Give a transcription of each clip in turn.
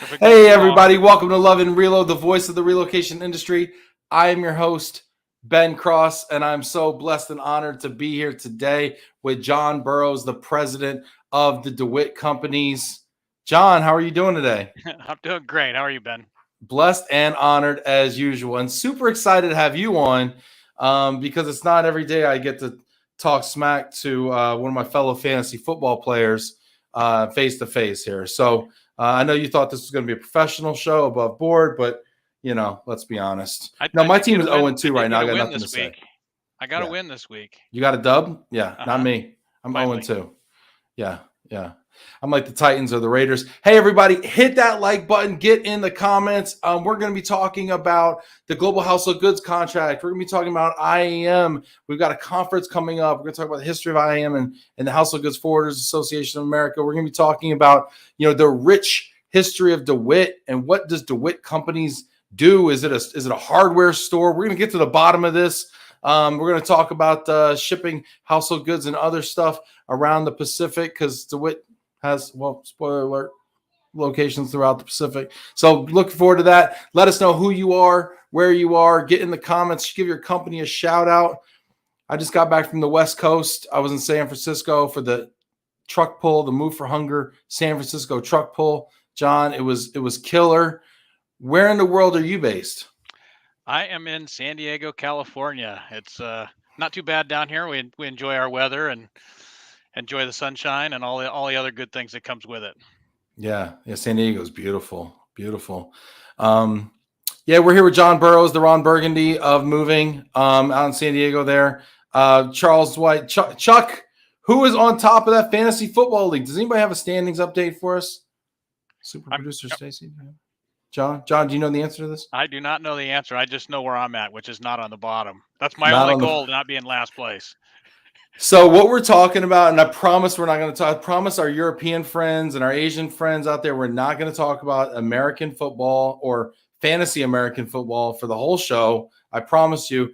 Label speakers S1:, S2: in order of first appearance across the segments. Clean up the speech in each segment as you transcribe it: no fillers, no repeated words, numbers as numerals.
S1: Hey, everybody. Welcome to Love and Reload, the voice of the relocation industry. I am your host, Ben Cross, and I'm so blessed and honored to be here today with John Burrows, the president of the DeWitt Companies. John, how are you doing today?
S2: I'm doing great. How are you, Ben?
S1: Blessed and honored as usual, and super excited to have you on because it's not every day I get to talk smack to one of my fellow fantasy football players face to face here. So I know you thought this was going to be a professional show above board, but let's be honest. My team is 0-2 right now. I got nothing to say.
S2: I got to win this week.
S1: You got a dub? Yeah, not me. I'm 0-2. Yeah. I'm like the Titans or the Raiders. Hey, everybody, hit that like button. Get in the comments. We're going to be talking about the Global Household Goods contract. We're going to be talking about IAM. We've got a conference coming up. We're going to talk about the history of IAM and the Household Goods Forwarders Association of America. We're going to be talking about, the rich history of DeWitt and what does DeWitt Companies do? Is it a hardware store? We're going to get to the bottom of this. We're going to talk about shipping household goods and other stuff around the Pacific because DeWitt has, spoiler alert, locations throughout the Pacific. So looking forward to that. Let us know who you are, where you are. Get in the comments. Give your company a shout out. I just got back from the West Coast. I was in San Francisco for the truck pull, the Move for Hunger San Francisco truck pull. John, it was killer. Where in the world are you based?
S2: I am in San Diego, California. It's not too bad down here. We enjoy our weather and enjoy the sunshine and all the other good things that comes with it.
S1: Yeah, San Diego is beautiful. We're here with John Burrows, the Ron Burgundy of moving out in San Diego there. Charles White, Chuck, who is on top of that fantasy football league? Does anybody have a standings update for us? Super producer Stacy? John, do you know the answer to this?
S2: I do not know the answer. I just know where I'm at, which is not on the bottom. That's my only goal, to not be in last place.
S1: So what we're talking about, and I promise we're not going to talk, I promise our European friends and our Asian friends out there, we're not going to talk about American football or fantasy American football for the whole show. I promise you.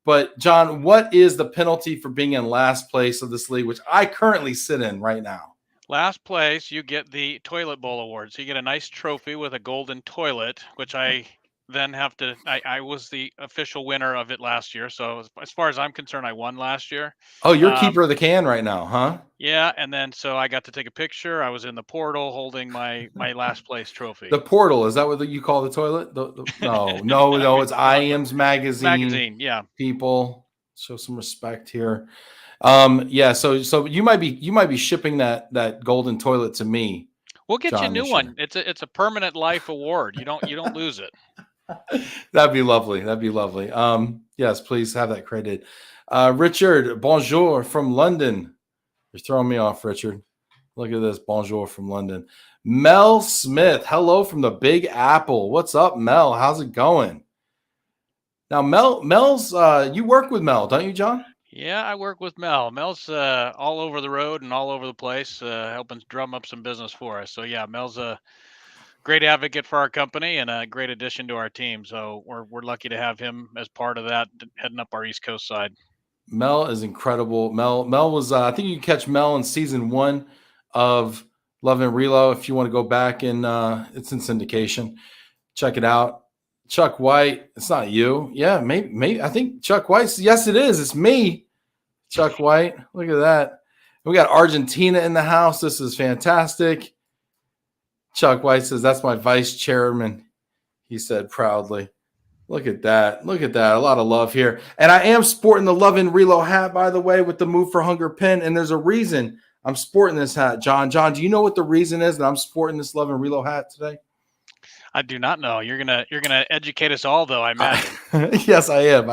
S1: But John, what is the penalty for being in last place of this league, which I currently sit in right now?
S2: Last place, you get the Toilet Bowl Award. So you get a nice trophy with a golden toilet, which I then have to, I was the official winner of it last year. So as far as I'm concerned, I won last year.
S1: Oh, you're keeper of the can right now, huh?
S2: Yeah. And then, so I got to take a picture. I was in the portal holding my last place trophy.
S1: The portal, is that what you call the toilet? No, it's IAM's magazine.
S2: Yeah.
S1: People, show some respect here. So you might be shipping that golden toilet to me.
S2: We'll get you a new one. It's a permanent life award. You don't lose it.
S1: That'd be lovely. Yes, please have that credited. Richard, bonjour from London. You're throwing me off, Richard. Look at this. Bonjour from London. Mel Smith, hello from the Big Apple. What's up, Mel? How's it going? Now, Mel's you work with Mel, don't you, John?
S2: Yeah, I work with Mel. Mel's all over the road and all over the place, helping drum up some business for us. So yeah, Mel's a great advocate for our company and a great addition to our team. So we're lucky to have him as part of that, heading up our East Coast side.
S1: Mel is incredible. Mel was I think you can catch Mel in season 1 of Love and Relo if you want to go back, and it's in syndication. Check it out. Chuck White, it's not you. Yeah, maybe I think Chuck White. Yes, it is. It's me, Chuck White. Look at that. We got Argentina in the house. This is fantastic. Chuck White says, that's my vice chairman, he said proudly. Look at that. A lot of love here. And I am sporting the Love and Relo hat, by the way, with the Move for Hunger pin. And there's a reason I'm sporting this hat, John. John, do you know what the reason is that I'm sporting this Love and Relo hat today?
S2: I do not know. You're gonna educate us all, though, I imagine.
S1: Yes, I am.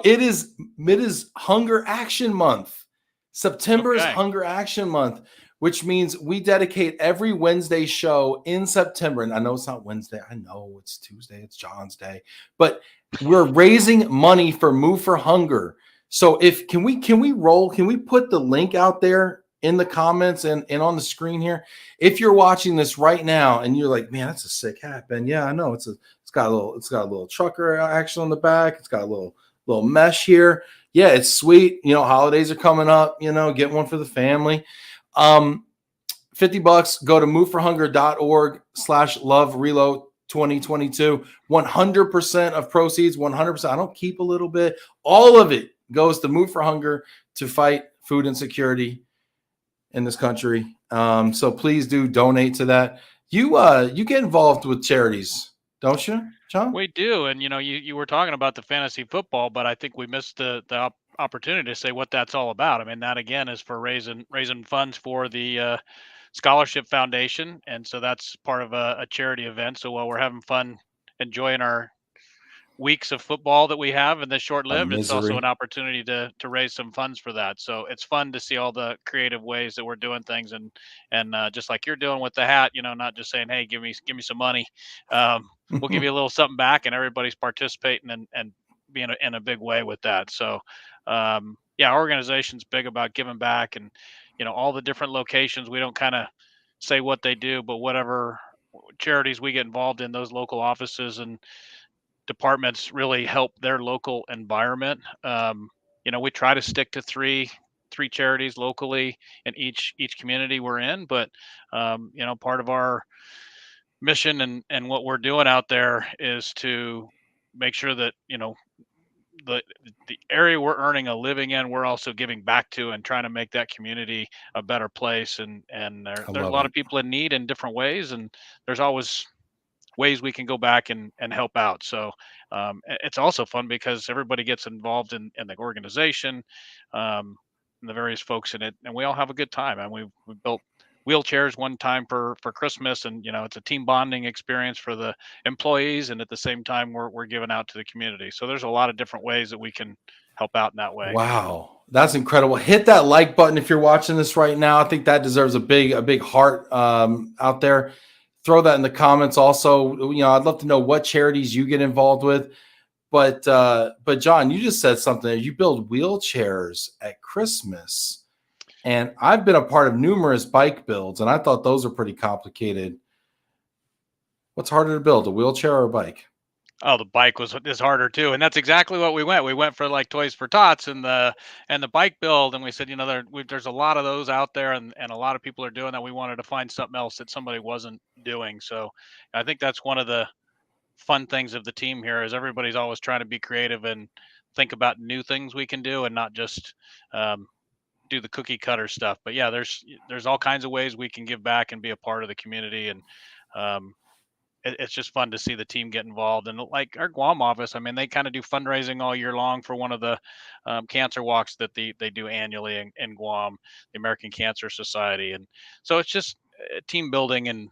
S1: It is Hunger Action Month. September is Hunger Action Month, which means we dedicate every Wednesday show in September. And I know it's not Wednesday. I know it's Tuesday. It's John's Day. But we're raising money for Move for Hunger. So can we put the link out there in the comments and on the screen here? If you're watching this right now and you're like, man, that's a sick hat, Ben. Yeah, I know. It's got a little trucker action on the back. It's got a little mesh here. Yeah, it's sweet. Holidays are coming up, get one for the family. $50. Go to moveforhunger.org/LOVE+RELO 2022. 100% of proceeds, 100%. I don't keep a little bit. All of it goes to Move for Hunger to fight food insecurity in this country. So please do donate to that. You get involved with charities, don't you, John?
S2: We do, and you were talking about the fantasy football, but I think we missed the opportunity to say what that's all about. I mean, that again is for raising funds for the Scholarship Foundation, and so that's part of a charity event. So while we're having fun enjoying our weeks of football that we have and this short-lived, it's also an opportunity to raise some funds for that. So it's fun to see all the creative ways that we're doing things, and just like you're doing with the hat, not just saying, hey, give me some money. We'll give you a little something back, and everybody's participating and being in a big way with that. So yeah, our organization's big about giving back, and all the different locations. We don't kind of say what they do, but whatever charities we get involved in, those local offices and departments really help their local environment. We try to stick to three charities locally in each community we're in, but part of our mission and what we're doing out there is to make sure that the area we're earning a living in, we're also giving back to and trying to make that community a better place. And there's a lot of people in need in different ways, and there's always ways we can go back and help out. So it's also fun because everybody gets involved in the organization, and the various folks in it, and we all have a good time. And we built wheelchairs one time for Christmas, and it's a team bonding experience for the employees, and at the same time we're giving out to the community. So there's a lot of different ways that we can help out in that way.
S1: Wow, that's incredible. Hit that like button if you're watching this right now. I think that deserves a big heart out there. Throw that in the comments. Also, I'd love to know what charities you get involved with. But John, you just said something. You build wheelchairs at Christmas, and I've been a part of numerous bike builds, and I thought those are pretty complicated. What's harder to build, a wheelchair or a bike?
S2: Oh, the bike is harder too, and that's exactly what we went. We went for like Toys for Tots and the bike build, and we said, there's a lot of those out there, and a lot of people are doing that. We wanted to find something else that somebody wasn't doing. So I think that's one of the fun things of the team here is everybody's always trying to be creative and think about new things we can do, and not just do the cookie cutter stuff. But yeah, there's all kinds of ways we can give back and be a part of the community, and it's just fun to see the team get involved. And like our Guam office, I mean, they kind of do fundraising all year long for one of the cancer walks that they do annually in Guam, the American Cancer Society. And so it's just team building and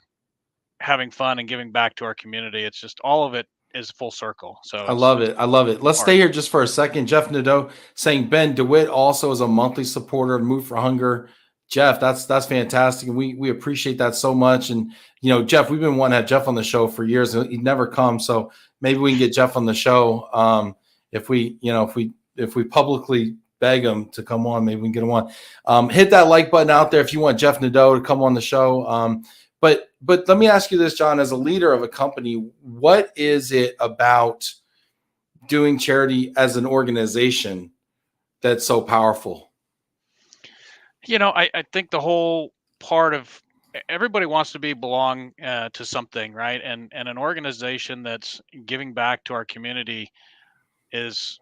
S2: having fun and giving back to our community. It's just all of it is full circle. So
S1: I love it. I love it. Let's stay here just for a second. Jeff Nadeau saying Ben DeWitt also is a monthly supporter of Move for Hunger. Jeff, that's fantastic. And we appreciate that so much. And, Jeff, we've been wanting to have Jeff on the show for years, and he'd never come. So maybe we can get Jeff on the show. If we publicly beg him to come on, maybe we can get him on. Hit that like button out there if you want Jeff Nadeau to come on the show. But let me ask you this, John, as a leader of a company, what is it about doing charity as an organization that's so powerful?
S2: I think the whole part of everybody wants to belong to something, right? And an organization that's giving back to our community is,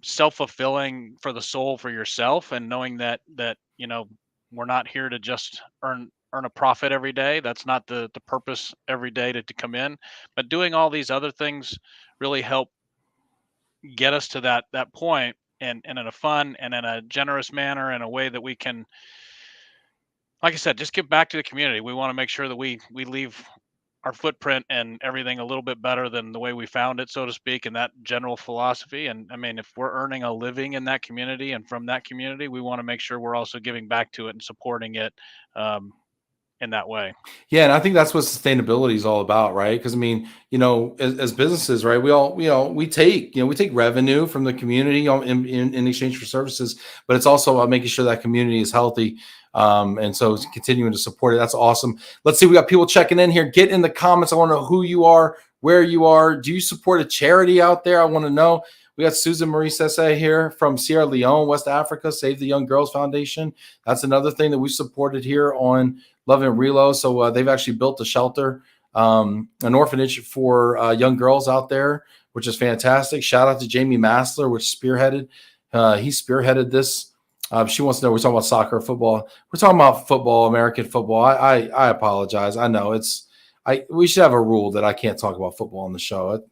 S2: self-fulfilling for the soul, for yourself, and knowing that we're not here to just earn a profit every day. That's not the purpose every day to come in, but doing all these other things really help get us to that point. And in a fun and in a generous manner, in a way that we can, like I said, just give back to the community. We want to make sure that we leave our footprint and everything a little bit better than the way we found it, so to speak, and that general philosophy. And I mean, if we're earning a living in that community and from that community, we want to make sure we're also giving back to it and supporting it in that way.
S1: Yeah, and I think that's what sustainability is all about, right? Because I mean, as businesses, right, we take revenue from the community in exchange for services, but it's also about making sure that community is healthy. And so it's continuing to support it. That's awesome. Let's see, we got people checking in here. Get in the comments. I want to know who you are, where you are. Do you support a charity out there? I want to know. We got Susan Marie Sese here from Sierra Leone, West Africa, Save the Young Girls Foundation. That's another thing that we supported here on Love and Relo. So they've actually built a shelter, an orphanage for young girls out there, which is fantastic. Shout out to Jamie Massler, which spearheaded. He spearheaded this. She wants to know we're talking about soccer, football. We're talking about football, American football. I apologize. I know we should have a rule that I can't talk about football on the show.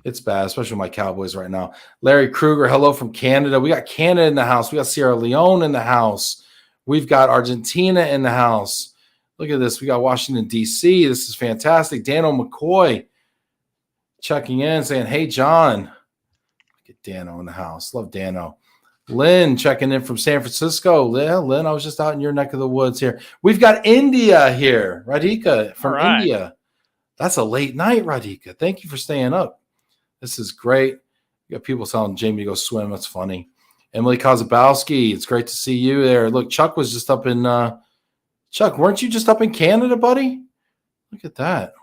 S1: It's bad, especially with my Cowboys right now. Larry Kruger, hello from Canada. We got Canada in the house. We got Sierra Leone in the house. We've got Argentina in the house. Look at this. We got Washington, D.C. This is fantastic. Dano McCoy checking in, saying, hey, John. Get Dano in the house. Love Dano. Lynn checking in from San Francisco. Lynn, I was just out in your neck of the woods here. We've got India here. Radhika from India. That's a late night, Radhika. Thank you for staying up. This is great. You got people telling Jamie to go swim. That's funny. Emily Kozabowski, it's great to see you there. Look, Chuck was just up in Chuck, weren't you just up in Canada, buddy? Look at that.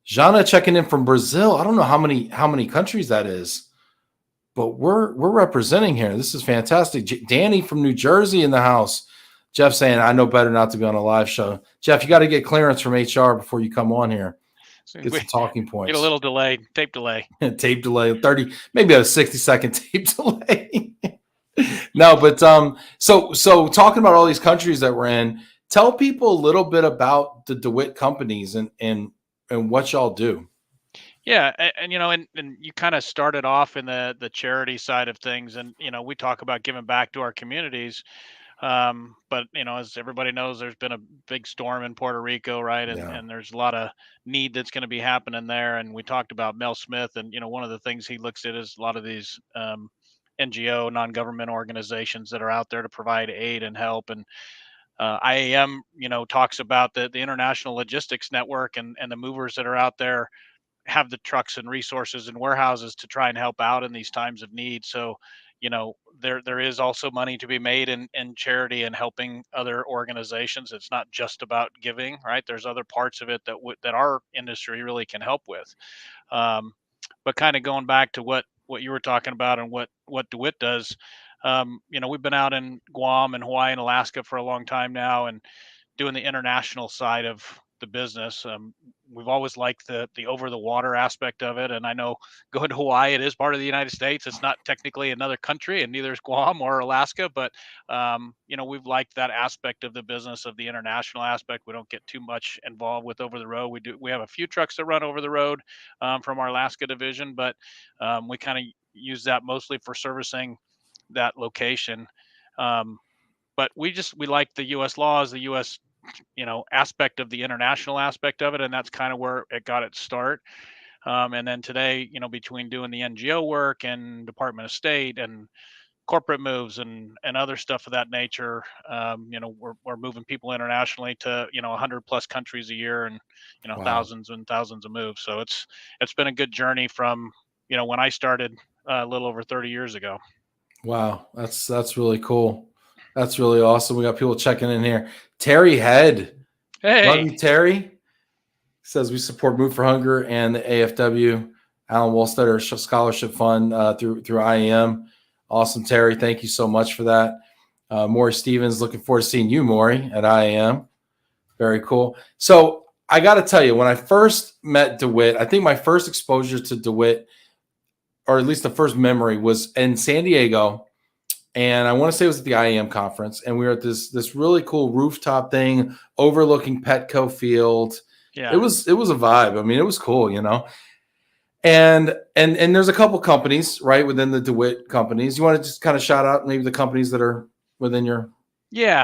S1: Jana checking in from Brazil. I don't know how many countries that is, but we're representing here. This is fantastic. Danny from New Jersey in the house. Jeff saying, I know better not to be on a live show. Jeff, you got to get clearance from HR before you come on here. Get some talking points.
S2: Get a little delay, tape delay.
S1: Tape delay, 30, maybe a 60-second tape delay. No, but so talking about all these countries that we're in, tell people a little bit about the DeWitt Companies and what y'all do.
S2: Yeah, and you kind of started off in the charity side of things, and we talk about giving back to our communities. But as everybody knows, there's been a big storm in Puerto Rico, right? And there's a lot of need that's going to be happening there. And we talked about Mel Smith, and one of the things he looks at is a lot of these NGO, non-government organizations that are out there to provide aid and help. And IAM, talks about the international logistics network and the movers that are out there have the trucks and resources and warehouses to try and help out in these times of need. So, there is also money to be made in charity and helping other organizations. It's not just about giving, right? There's other parts of it that our industry really can help with. But kind of going back to what you were talking about and what DeWitt does, we've been out in Guam and Hawaii and Alaska for a long time now, and doing the international side of the business. We've always liked the over the water aspect of it, and I know going to Hawaii, it is part of the United States. It's not technically another country, and neither is Guam or Alaska, but we've liked that aspect of the business, of the international aspect. We don't get too much involved with over the road. We have a few trucks that run over the road from our Alaska division, but we kind of use that mostly for servicing that location. But we like the U.S. laws, the U.S. aspect of the international aspect of it, and that's kind of where it got its start. And then today, between doing the NGO work and Department of State and corporate moves and other stuff of that nature, we're moving people internationally to 100+ countries a year, and
S1: Wow.
S2: thousands and thousands of moves. So it's been a good journey from when I started a little over 30 years ago.
S1: Wow, that's really cool. That's really awesome. We got people checking in here. Terry Head.
S2: Hey.
S1: Love you, Terry. Says we support Move for Hunger and the AFW Alan Wolstetter Scholarship Fund through IAM. Awesome, Terry. Thank you so much for that. Maury Stevens, looking forward to seeing you, Maury, at IAM. Very cool. So I got to tell you, when I first met DeWitt, I think my first exposure to DeWitt, or at least the first memory, was in San Diego. And I want to say it was at the IAM conference, and we were at this really cool rooftop thing overlooking Petco Field.
S2: Yeah.
S1: It was a vibe. I mean, it was cool, And there's a couple companies right within the DeWitt Companies. You want to just kind of shout out maybe the companies that are within your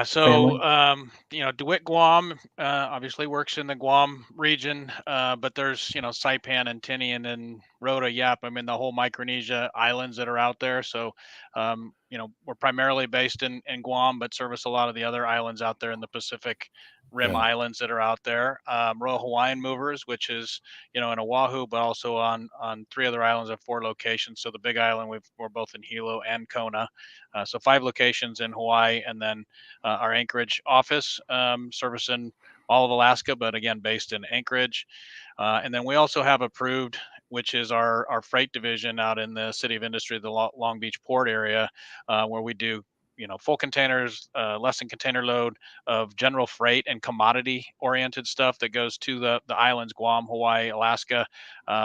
S2: So DeWitt Guam obviously works in the Guam region, but there's Saipan and Tinian and Rota, Yap. I mean the whole Micronesia islands that are out there. So we're primarily based in Guam, but service a lot of the other islands out there in the Pacific Rim islands that are out there. Royal Hawaiian Movers, which is in Oahu, but also on 3 other islands at 4 locations. So the Big Island, we're both in Hilo and Kona. So 5 locations in Hawaii, and then our Anchorage office servicing all of Alaska, but again based in Anchorage. And then we also have approved which is our freight division out in the City of Industry, the Long Beach port area, where we do full containers, less than container load of general freight and commodity oriented stuff that goes to the islands, Guam, Hawaii, Alaska,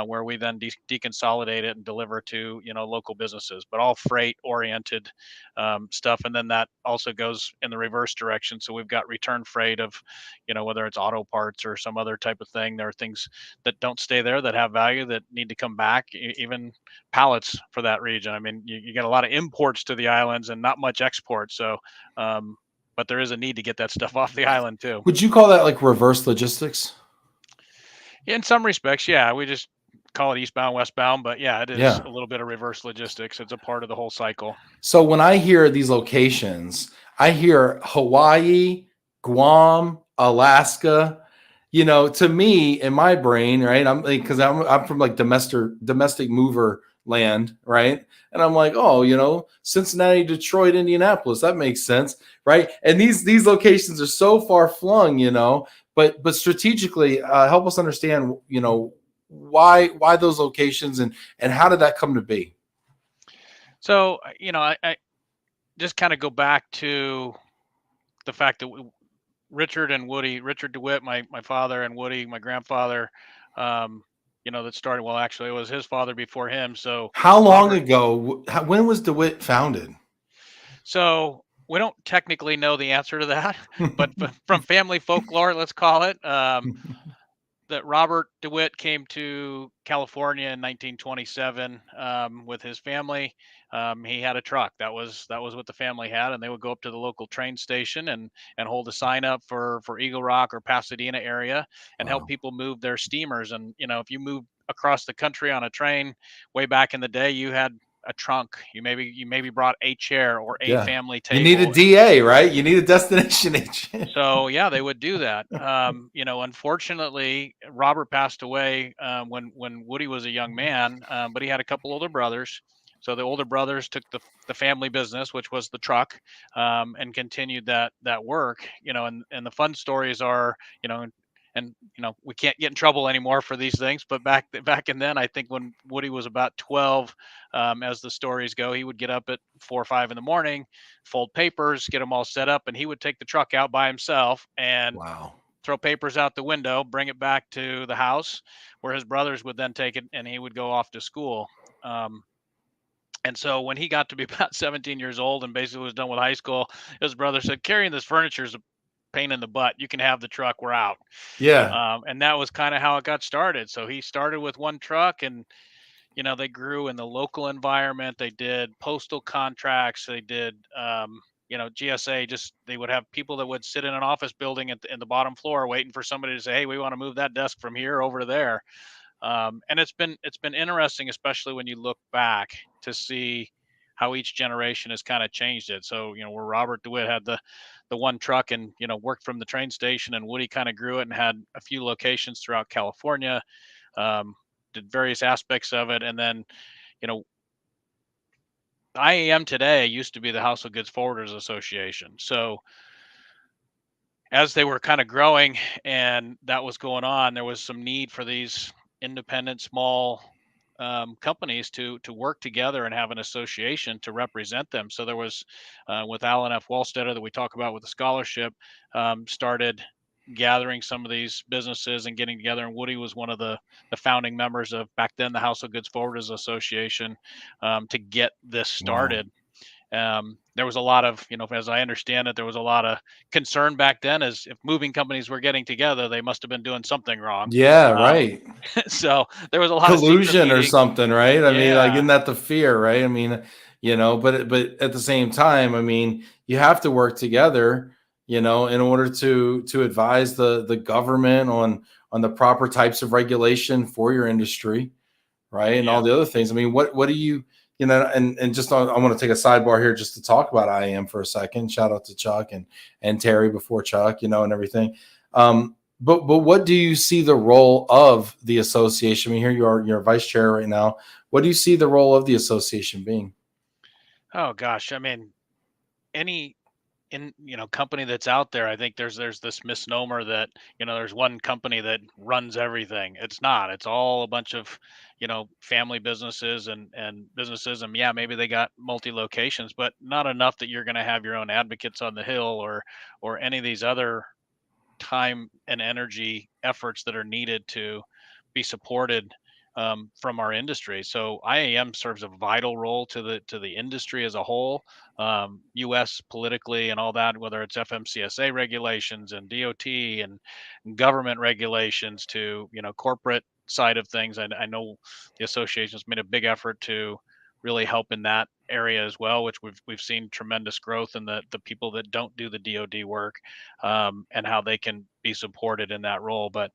S2: where we then deconsolidate it and deliver to local businesses, but all freight oriented stuff. And then that also goes in the reverse direction. So we've got return freight of whether it's auto parts or some other type of thing. There are things that don't stay there that have value that need to come back, even pallets for that region. I mean, you get a lot of imports to the islands and not much export. So, but there is a need to get that stuff off the island too.
S1: Would you call that like reverse logistics?
S2: In some respects, yeah. We just call it eastbound, westbound, but yeah, it is a little bit of reverse logistics. It's a part of the whole cycle.
S1: So when I hear these locations, I hear Hawaii, Guam, Alaska. To me, in my brain, right? I'm like, because I'm from like domestic mover land, right? And I'm like, oh, Cincinnati, Detroit, Indianapolis, that makes sense, right? And these locations are so far flung, but strategically, help us understand, why those locations and how did that come to be?
S2: So, I just kind of go back to the fact that Richard DeWitt, my father, and Woody, my grandfather, that started, well, actually it was his father before him. So
S1: how long ago, when was DeWitt founded?
S2: So we don't technically know the answer to that, but from family folklore, let's call it, that Robert DeWitt came to California in 1927 with his family. He had a truck. That was what the family had, and they would go up to the local train station and hold a sign up for Eagle Rock or Pasadena area and help people move their steamers. And if you moved across the country on a train way back in the day, you had a trunk. You maybe brought a chair or a family table.
S1: You need a DA, right? You need a destination agent.
S2: So yeah, they would do that. Unfortunately, Robert passed away when Woody was a young man, but he had a couple older brothers. So the older brothers took the family business, which was the truck, and continued that work. And the fun stories are, and we can't get in trouble anymore for these things, but back in then, I think when Woody was about 12, as the stories go, he would get up at 4 or 5 in the morning, fold papers, get them all set up, and he would take the truck out by himself and throw papers out the window, bring it back to the house where his brothers would then take it and he would go off to school. And so when he got to be about 17 years old and basically was done with high school, his brother said, carrying this furniture is a pain in the butt. You can have the truck. We're out.
S1: Yeah.
S2: And that was kind of how it got started. So he started with one truck and, they grew in the local environment. They did postal contracts. They did, GSA, they would have people that would sit in an office building in the bottom floor waiting for somebody to say, hey, we want to move that desk from here over to there. And it's been interesting, especially when you look back to see how each generation has kind of changed it. So, where Robert DeWitt had the one truck and, worked from the train station, and Woody kind of grew it and had a few locations throughout California, did various aspects of it. And then, IAM today used to be the Household Goods Forwarders Association. So as they were kind of growing and that was going on, there was some need for these independent small companies to work together and have an association to represent them. So there was with Alan F. Wallstetter that we talk about with the scholarship, started gathering some of these businesses and getting together. And Woody was one of the founding members of back then the Household Goods Forwarders Association to get this started. There was a lot of, as I understand it, there was a lot of concern back then as if moving companies were getting together, they must have been doing something wrong.
S1: Yeah, right.
S2: So there was a lot
S1: collusion
S2: of
S1: or something, right? I mean, like, isn't that the fear, right? I mean, but at the same time, I mean, you have to work together, in order to advise the government on the proper types of regulation for your industry, right? And all the other things. I mean, what do you and just I want to take a sidebar here just to talk about IAM for a second. Shout out to Chuck and Terry before Chuck, and everything. But what do you see the role of the association? I mean, here you're vice chair right now. What do you see the role of the association being?
S2: Oh gosh, I mean, company that's out there. I think there's this misnomer that, there's one company that runs everything. It's not. It's all a bunch of, family businesses and businesses. And yeah, maybe they got multi locations, but not enough that you're going to have your own advocates on the hill, or any of these other time and energy efforts that are needed to be supported from our industry. So IAM serves a vital role to the industry as a whole, U.S. politically and all that, whether it's FMCSA regulations and DOT and government regulations to corporate side of things. I know the association's made a big effort to really help in that area as well, which we've seen tremendous growth in the people that don't do the DoD work, and how they can be supported in that role. But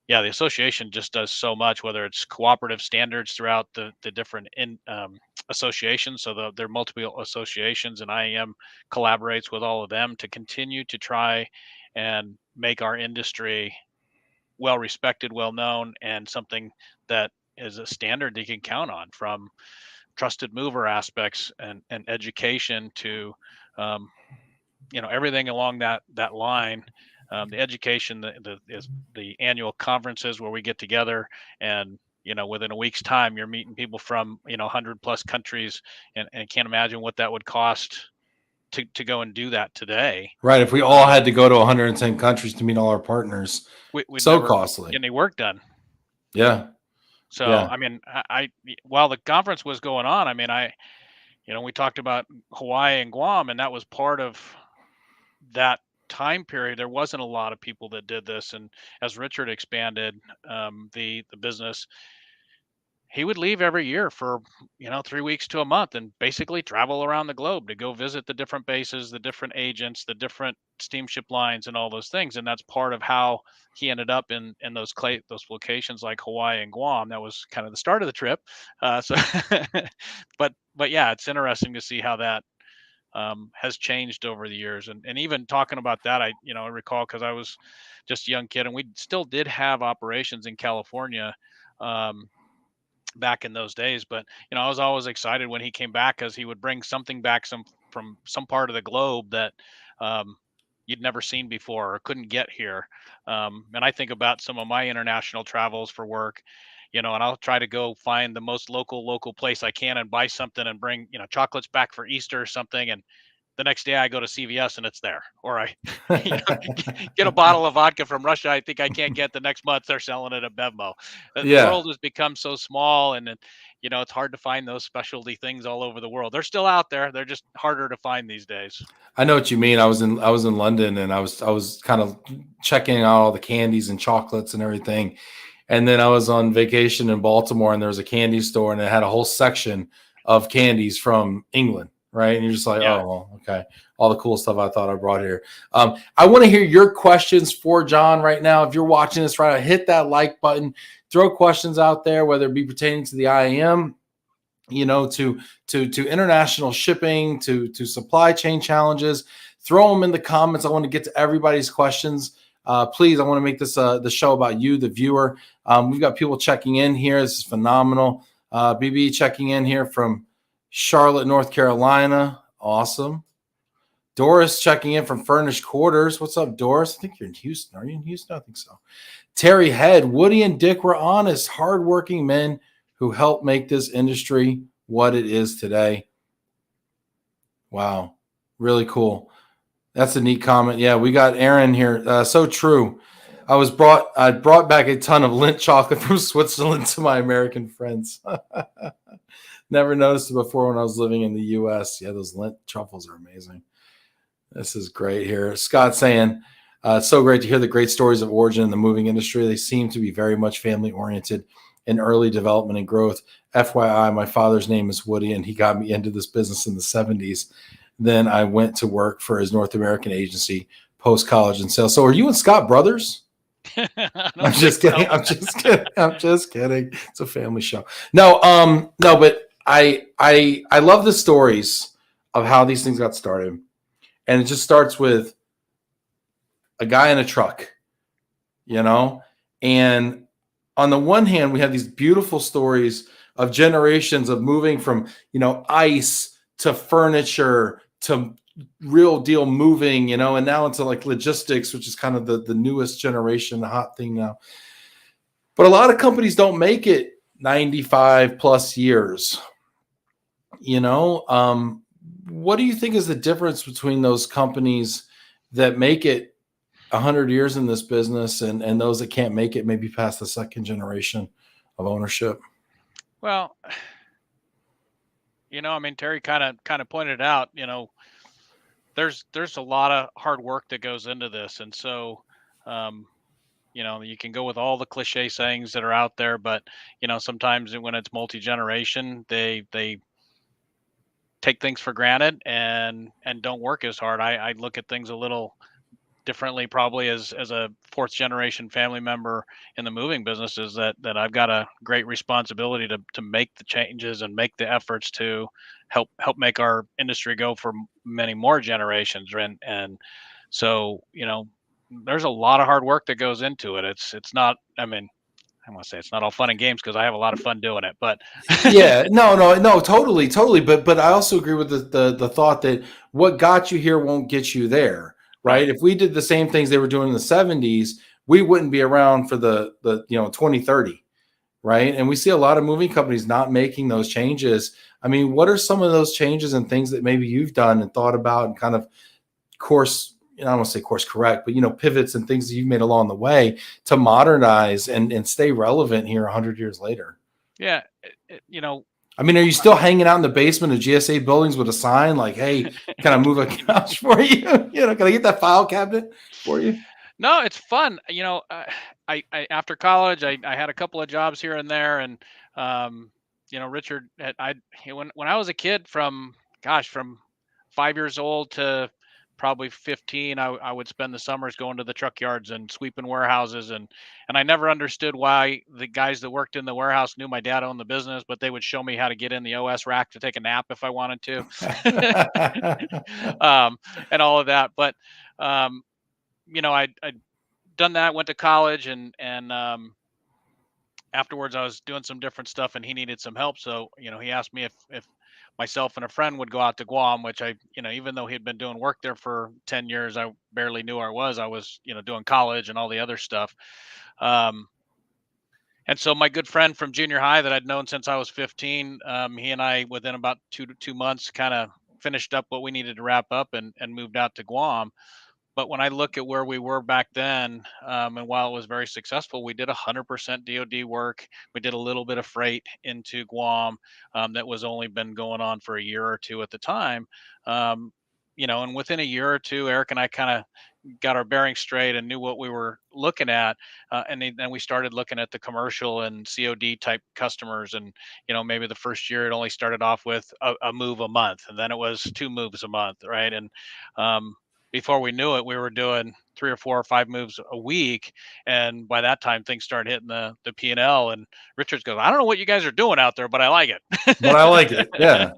S2: yeah, the association just does so much, whether it's cooperative standards throughout the different associations. So there are multiple associations, and IAM collaborates with all of them to continue to try and make our industry well respected, well known, and something that is a standard that you can count on, from trusted mover aspects and education to um, everything along that line. The education, the annual conferences where we get together, and within a week's time you're meeting people from 100 plus countries, and can't imagine what that would cost to go and do that today.
S1: Right. If we all had to go to 110 countries to meet all our partners,
S2: We'd
S1: so
S2: never
S1: costly.
S2: get any work done.
S1: Yeah.
S2: So
S1: Yeah.
S2: I mean, I while the conference was going on, I mean, we talked about Hawaii and Guam, and that was part of that time period. There wasn't a lot of people that did this, and as Richard expanded the business, he would leave every year for 3 weeks to a month and basically travel around the globe to go visit the different bases, the different agents, the different steamship lines, and all those things. And that's part of how he ended up in those locations like Hawaii and Guam. That was kind of the start of the trip. So, but yeah, it's interesting to see how that has changed over the years. And even talking about that, I recall, because I was just a young kid, and we still did have operations in California back in those days. But I was always excited when he came back, because he would bring something back from some part of the globe that you'd never seen before or couldn't get here. And I think about some of my international travels for work, and I'll try to go find the most local place I can and buy something and bring chocolates back for Easter or something. And the next day I go to CVS and it's there. Or I get a bottle of vodka from Russia I think I can't get, the next month they're selling it at Bevmo. The world has become so small, and it's hard to find those specialty things all over the world. They're still out there. They're just harder to find these days.
S1: I know what you mean. I was in London, and I was kind of checking out all the candies and chocolates and everything. And then I was on vacation in Baltimore, and there was a candy store, and it had a whole section of candies from England. Right. And you're just like,
S2: Yeah.
S1: Oh, well, okay. All the cool stuff I thought I brought here. I want to hear your questions for John right now. If you're watching this right now, hit that like button, throw questions out there, whether it be pertaining to the IAM, to international shipping, to supply chain challenges. Throw them in the comments. I want to get to everybody's questions. Please, I want to make this the show about you, the viewer. We've got people checking in here. This is phenomenal. BB checking in here from Charlotte, North Carolina. Awesome. Doris checking in from Furnished Quarters. What's up, Doris? I think you're in Houston. Are you in Houston? I think so. Terry Head, Woody and Dick were honest, hardworking men who helped make this industry what it is today. Wow. Really cool. That's a neat comment. Yeah, we got Aaron here. So true. I brought back a ton of Lindt chocolate from Switzerland to my American friends. Never noticed it before when I was living in the U.S. Yeah, those Lindt truffles are amazing. This is great here. Scott saying, it's so great to hear the great stories of origin in the moving industry. They seem to be very much family-oriented in early development and growth. FYI, my father's name is Woody, and he got me into this business in the 70s. Then I went to work for his North American agency, post-college and sales. So are you and Scott brothers? I'm just kidding. I'm just kidding. It's a family show. No, but I love the stories of how these things got started. And it just starts with a guy in a truck, and on the one hand, we have these beautiful stories of generations of moving from, ice to furniture to real deal moving, and now into like logistics, which is kind of the newest generation, the hot thing now. But a lot of companies don't make it 95 plus years. What do you think is the difference between those companies that make it 100 years in this business and those that can't make it maybe past the second generation of ownership?
S2: Well, Terry kind of pointed out, there's a lot of hard work that goes into this. And so, you can go with all the cliche sayings that are out there, but, sometimes when it's multi-generation, they take things for granted and don't work as hard. I look at things a little differently, probably as a fourth generation family member in the moving business, is that I've got a great responsibility to make the changes and make the efforts to help make our industry go for many more generations. And so, there's a lot of hard work that goes into it. It's not, I want to say it's not all fun and games, because I have a lot of fun doing it, but
S1: Yeah, no, totally. But I also agree with the thought that what got you here won't get you there, right? If we did the same things they were doing in the 70s, we wouldn't be around for the 2030, right? And we see a lot of moving companies not making those changes. What are some of those changes and things that maybe you've done and thought about and kind of course, I don't want to say course correct, but pivots and things that you've made along the way to modernize and stay relevant here 100 years later?
S2: Yeah.
S1: Are you still hanging out in the basement of GSA buildings with a sign like, "Hey, can I move a couch for you? Can I get that file cabinet for you?"
S2: No, it's fun. I after college, I had a couple of jobs here and there, and Richard, when I was a kid, from 5 years old to probably 15, I would spend the summers going to the truck yards and sweeping warehouses, and I never understood why the guys that worked in the warehouse knew my dad owned the business, but they would show me how to get in the OS rack to take a nap if I wanted to, and all of that. But I'd done that, went to college, and afterwards I was doing some different stuff, and he needed some help. So, he asked me if myself and a friend would go out to Guam, which I, even though he'd been doing work there for 10 years, I barely knew where I was. I was, doing college and all the other stuff. And so my good friend from junior high that I'd known since I was 15, he and I, within about 2 months, kind of finished up what we needed to wrap up and moved out to Guam. But when I look at where we were back then, and while it was very successful, we did 100% DoD work. We did a little bit of freight into Guam, that was only been going on for a year or two at the time. And within a year or two, Eric and I kind of got our bearings straight and knew what we were looking at. And then we started looking at the commercial and COD type customers. And, maybe the first year it only started off with a move a month, and then it was 2 moves a month, right? And before we knew it, we were doing 3 or 4 or 5 moves a week. And by that time, things started hitting the P&L. And Richards goes, "I don't know what you guys are doing out there, but I like it."
S1: But I like it. Yeah.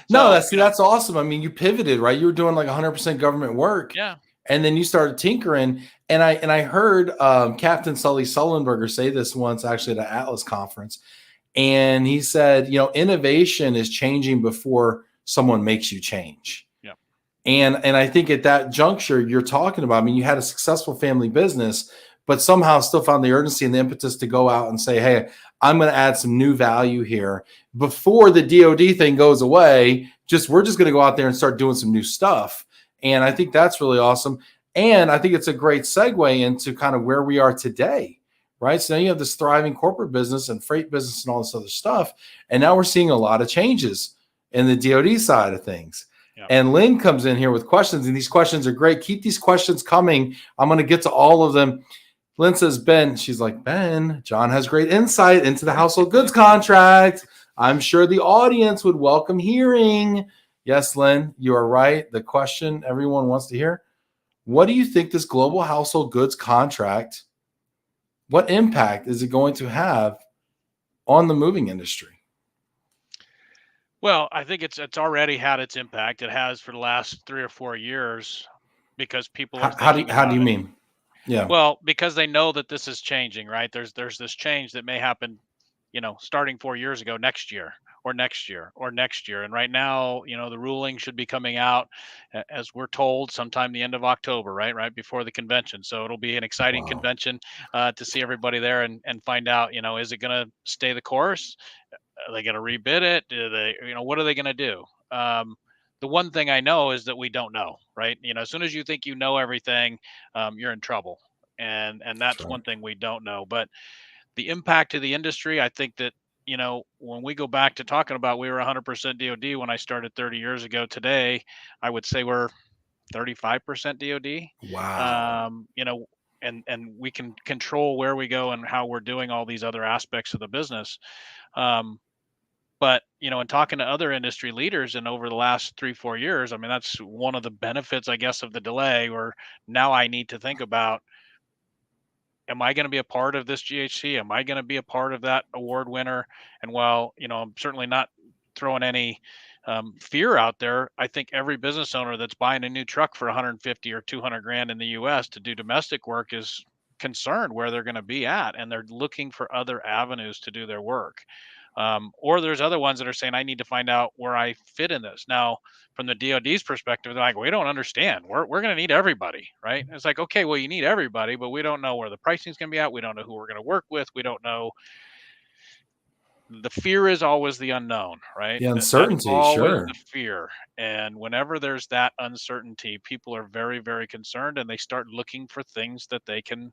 S1: No,
S2: So,
S1: that's awesome. You pivoted, right? You were doing like 100% government work.
S2: yeah.
S1: And then you started tinkering. And I heard Captain Sully Sullenberger say this once, actually, at an Atlas conference. And he said, innovation is changing before someone makes you change. And I think at that juncture you're talking about, you had a successful family business, but somehow still found the urgency and the impetus to go out and say, "Hey, I'm going to add some new value here before the DoD thing goes away. We're just going to go out there and start doing some new stuff." And I think that's really awesome. And I think it's a great segue into kind of where we are today, right? So now you have this thriving corporate business and freight business and all this other stuff. And now we're seeing a lot of changes in the DoD side of things.
S2: Yeah.
S1: And Lynn comes in here with questions, and these questions are great. Keep these questions coming. I'm going to get to all of them. Lynn says, "Ben," she's like, "Ben, John has great insight into the household goods contract. I'm sure the audience would welcome hearing." Yes, Lynn, you are right. The question everyone wants to hear: what do you think this global household goods contract, what impact is it going to have on the moving industry?
S2: Well, I think it's already had its impact. It has for the last 3 or 4 years, because people are thinking
S1: How do you
S2: about it.
S1: mean? Yeah.
S2: Well, because they know that this is changing, right? There's this change that may happen, starting 4 years ago next year, or next year or next year. And right now, the ruling should be coming out, as we're told, sometime the end of October, right before the convention. So it'll be an exciting
S1: Wow.
S2: convention to see everybody there and find out, is it going to stay the course? Are they going to rebid it? Do they, what are they going to do? The one thing I know is that we don't know, right? As soon as you think you know everything, you're in trouble. And
S1: That's
S2: that's
S1: right.
S2: one thing we don't know. But the impact to the industry, I think that, when we go back to talking about we were 100% DoD when I started 30 years ago, today, I would say we're 35% DoD.
S1: Wow.
S2: And we can control where we go and how we're doing all these other aspects of the business. But, in talking to other industry leaders and over the last 3-4 years, I mean, that's one of the benefits, I guess, of the delay, where now I need to think about, am I going to be a part of this GHC? Am I going to be a part of that award winner? And while, I'm certainly not throwing any fear out there, I think every business owner that's buying a new truck for 150 or 200 grand in the US to do domestic work is concerned where they're going to be at, and they're looking for other avenues to do their work. Or there's other ones that are saying, I need to find out where I fit in this. Now, from the DoD's perspective, they're like, we don't understand. We're going to need everybody, right? And it's like, okay, well, you need everybody, but we don't know where the pricing is going to be at. We don't know who we're going to work with. We don't know. The fear is always the unknown, right?
S1: The
S2: That's
S1: uncertainty,
S2: always
S1: sure.
S2: the fear. And whenever there's that uncertainty, people are very, very concerned, and they start looking for things that they can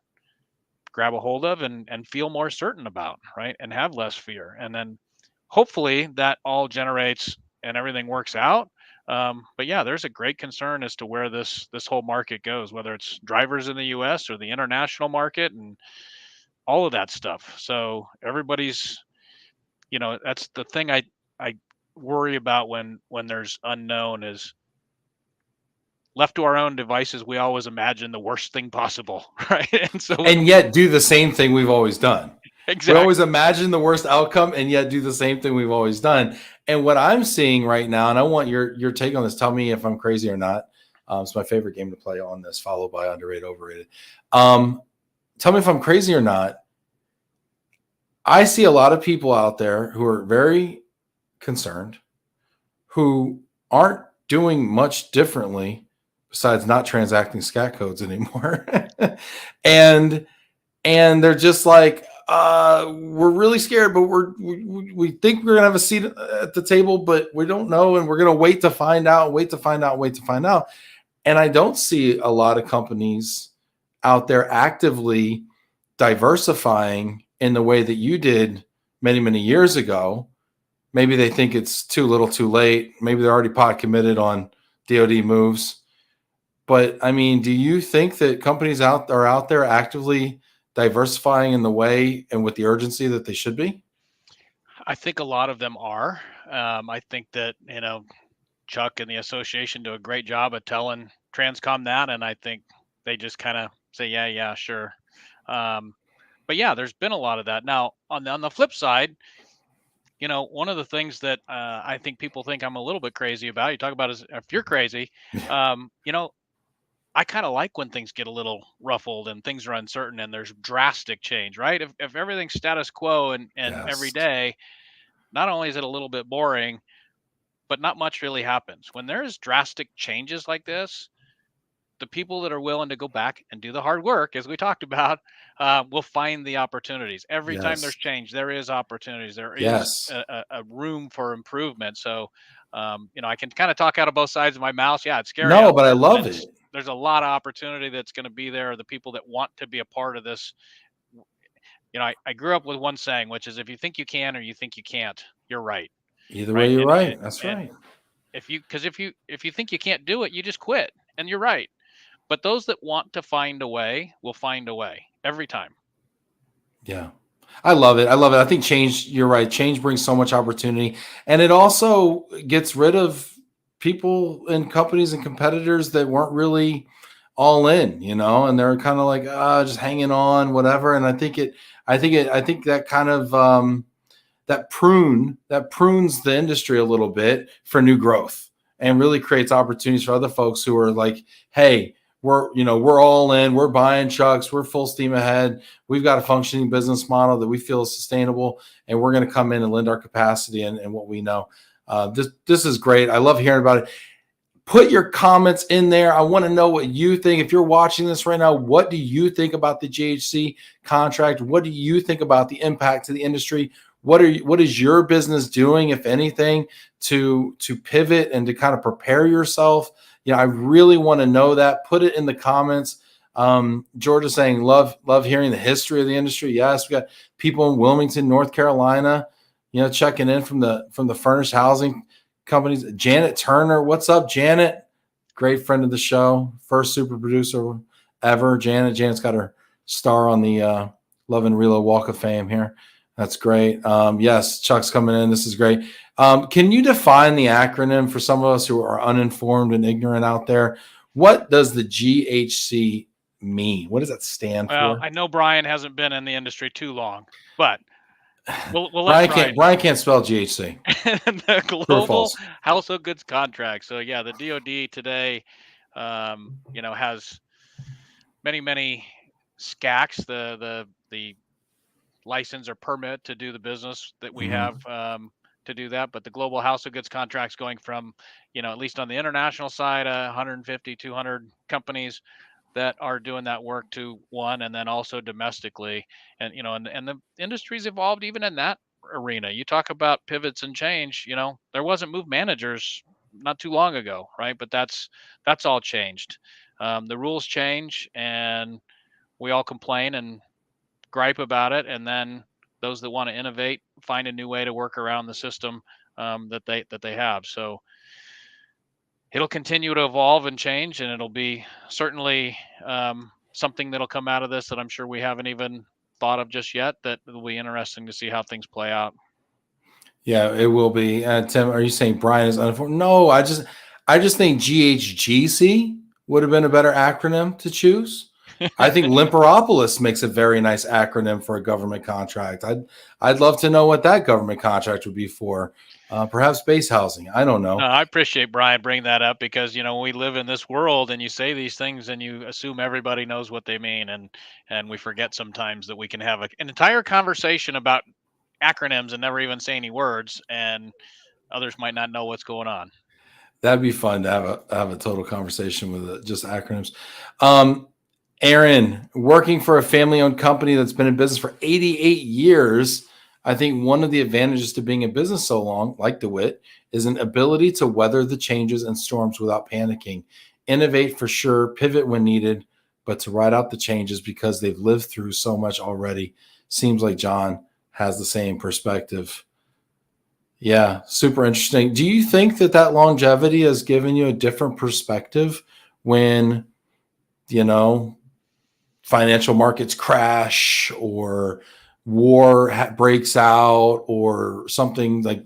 S2: grab a hold of and feel more certain about, right? And have less fear. And then hopefully that all generates and everything works out. But yeah, there's a great concern as to where this whole market goes, whether it's drivers in the US or the international market and all of that stuff. So everybody's, that's the thing I worry about when there's unknown is, left to our own devices, we always imagine the worst thing possible, right? And so
S1: And yet do the same thing we've always done. We always
S2: exactly.
S1: imagine the worst outcome and yet do the same thing we've always done. And what I'm seeing right now, and I want your take on this. Tell me if I'm crazy or not. It's my favorite game to play on this, followed by underrated, overrated. Tell me if I'm crazy or not. I see a lot of people out there who are very concerned, who aren't doing much differently besides not transacting scat codes anymore. and they're just like, we're really scared, but we think we're gonna have a seat at the table, but we don't know, and we're gonna wait to find out. And I don't see a lot of companies out there actively diversifying in the way that you did many, many years ago. Maybe they think it's too little too late. Maybe they're already pot committed on DoD moves. But I mean, do you think that companies are out there actively diversifying in the way and with the urgency that they should be?
S2: I think a lot of them are. I think that, Chuck and the association do a great job of telling Transcom that, and I think they just kind of say, yeah, sure. But yeah, there's been a lot of that. Now, on the flip side, one of the things that I think people think I'm a little bit crazy about, you talk about is if you're crazy, I kind of like when things get a little ruffled and things are uncertain and there's drastic change, right? If everything's status quo and every
S1: Yes.
S2: day, not only is it a little bit boring, but not much really happens. When there's drastic changes like this, the people that are willing to go back and do the hard work, as we talked about, will find the opportunities. Every time
S1: Yes.
S2: there's change, there is opportunities. There is
S1: Yes.
S2: a room for improvement. So, I can kind of talk out of both sides of my mouth. Yeah, it's scary
S1: No,
S2: out
S1: but I
S2: there, but
S1: love it.
S2: there's a lot of opportunity that's going to be there. The people that want to be a part of this. I grew up with one saying, which is, if you think you can or you think you can't, you're right.
S1: Either way,
S2: Right.
S1: you're
S2: And
S1: right. That's right.
S2: if you think you can't do it, you just quit, and you're right. But those that want to find a way will find a way every time.
S1: Yeah. I love it. I think change, you're right. Change brings so much opportunity. And it also gets rid of people and companies and competitors that weren't really all in, and they're kind of like, just hanging on, whatever. And I think that kind of that prunes the industry a little bit for new growth and really creates opportunities for other folks who are like, hey, we're all in, we're buying trucks, we're full steam ahead. We've got a functioning business model that we feel is sustainable, and we're going to come in and lend our capacity and what we know. This is great. I love hearing about it. Put your comments in there. I want to know what you think. If you're watching this right now, what do you think about the GHC contract? What do you think about the impact to the industry? What is your business doing, if anything, to pivot and to kind of prepare yourself? I really want to know that. Put it in the comments. George is saying love hearing the history of the industry. Yes, we got people in Wilmington, North Carolina, checking in from the furnished housing companies. Janet Turner, what's up, Janet? Great friend of the show, first super producer ever. Janet's got her star on the Love and Relo Walk of Fame here. That's great. Yes, Chuck's coming in. This is great. Can you define the acronym for some of us who are uninformed and ignorant out there? What does the GHC mean? What does that stand
S2: Well,
S1: for?
S2: I know Brian hasn't been in the industry too long, but we'll let
S1: Brian can't spell GHC.
S2: The
S1: True or
S2: global
S1: false?
S2: household goods contract. So yeah, the DoD today, has many SCACs, the license or permit to do the business that we have to do that. But the global house of goods contracts going from, at least on the international side, 150, 200 companies that are doing that work to one, and then also domestically. And and the industry's evolved even in that arena. You talk about pivots and change. There wasn't move managers not too long ago, right? But that's all changed. The rules change, and we all complain and gripe about it, and then those that want to innovate find a new way to work around the system that they have. So it'll continue to evolve and change, and it'll be certainly something that'll come out of this that I'm sure we haven't even thought of just yet. That will be interesting to see how things play out.
S1: Yeah, it will be. Tim, are you saying Brian is uninformed? No, I just think GHGC would have been a better acronym to choose. I think Limperopolis makes a very nice acronym for a government contract. I'd love to know what that government contract would be for. Perhaps base housing. I don't know.
S2: No, I appreciate Brian bringing that up, because we live in this world, and you say these things and you assume everybody knows what they mean, and we forget sometimes that we can have an entire conversation about acronyms and never even say any words, and others might not know what's going on.
S1: That'd be fun to have a total conversation with just acronyms. Aaron, working for a family-owned company that's been in business for 88 years, I think one of the advantages to being in business so long, like DeWitt, is an ability to weather the changes and storms without panicking. Innovate for sure, pivot when needed, but to ride out the changes because they've lived through so much already. Seems like John has the same perspective. Yeah, super interesting. Do you think that longevity has given you a different perspective when, financial markets crash or war breaks out or something like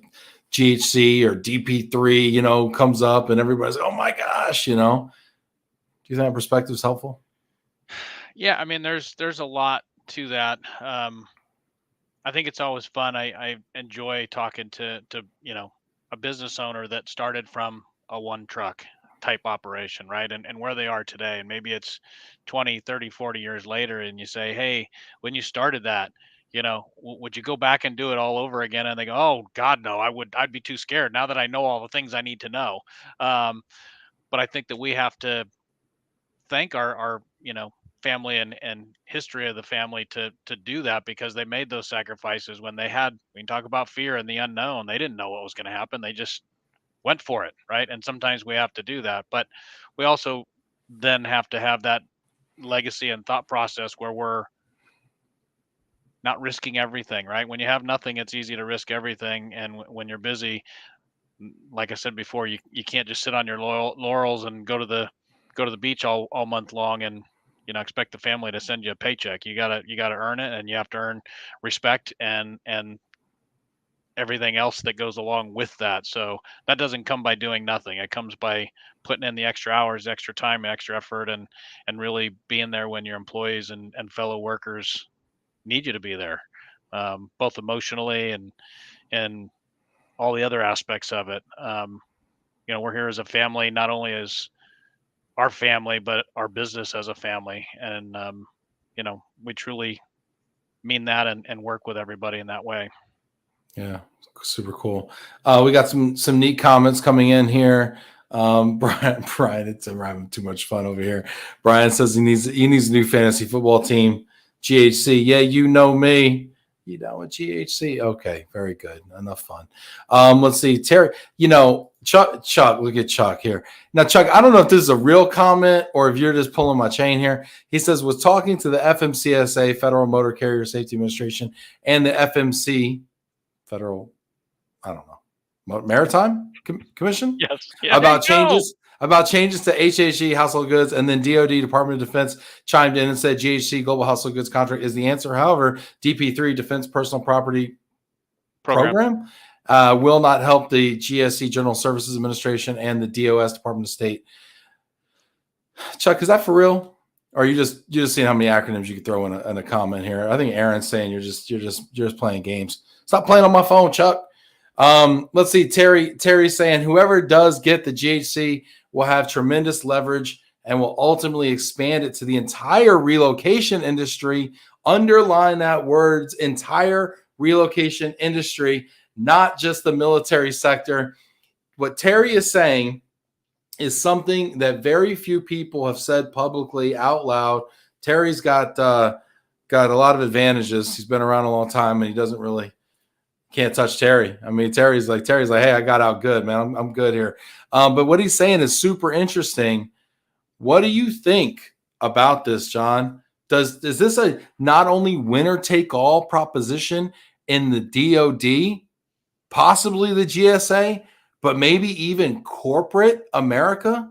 S1: GHC or DP3, comes up and everybody's like, oh my gosh, Do you think that perspective is helpful?
S2: Yeah, I mean, there's a lot to that. I think it's always fun. I enjoy talking to a business owner that started from a one truck type operation, right? And where they are today. And maybe it's 20, 30, 40 years later, and you say, hey, when you started that, would you go back and do it all over again? And they go, oh God, no, I'd be too scared now that I know all the things I need to know. But I think that we have to thank our family and history of the family to do that, because they made those sacrifices when we can talk about fear and the unknown. They didn't know what was going to happen. They just went for it, right? And sometimes we have to do that, but we also then have to have that legacy and thought process where we're not risking everything, right? When you have nothing, it's easy to risk everything, and when you're busy, like I said before, you can't just sit on your laurels and go to the beach all month long and expect the family to send you a paycheck. You gotta earn it, and you have to earn respect and everything else that goes along with that. So that doesn't come by doing nothing. It comes by putting in the extra hours, extra time, extra effort, and really being there when your employees and fellow workers need you to be there, both emotionally and all the other aspects of it. We're here as a family, not only as our family, but our business as a family. And, we truly mean that and work with everybody in that way.
S1: Yeah, super cool. We got some neat comments coming in here. Brian, I'm having too much fun over here. Brian says he needs a new fantasy football team. GHC, yeah, you know me. You know what GHC? Okay, very good. Enough fun. Let's see, Terry. Chuck. Look at Chuck here. Now, Chuck, I don't know if this is a real comment or if you're just pulling my chain here. He says was talking to the FMCSA, Federal Motor Carrier Safety Administration, and the FMC. Federal, I don't know, Maritime Commission.
S2: Yes.
S1: About changes to HHE household goods, and then DoD, Department of Defense, chimed in and said GHC Global Household Goods contract is the answer. However, DP3 Defense Personal Property Program will not help the GSC General Services Administration and the DOS Department of State. Chuck, is that for real? Or are you just seeing how many acronyms you could throw in a comment here? I think Aaron's saying you're just playing games. Stop playing on my phone, Chuck. Let's see. Terry's saying whoever does get the GHC will have tremendous leverage and will ultimately expand it to the entire relocation industry. Underline that words, entire relocation industry, not just the military sector. What Terry is saying is something that very few people have said publicly out loud. Terry's got a lot of advantages. He's been around a long time, and he doesn't really can't touch Terry. I mean, Terry's like, hey, I got out good, man. I'm good here. But what he's saying is super interesting. What do you think about this, John? Is this a not only winner take all proposition in the DoD, possibly the GSA, but maybe even corporate America?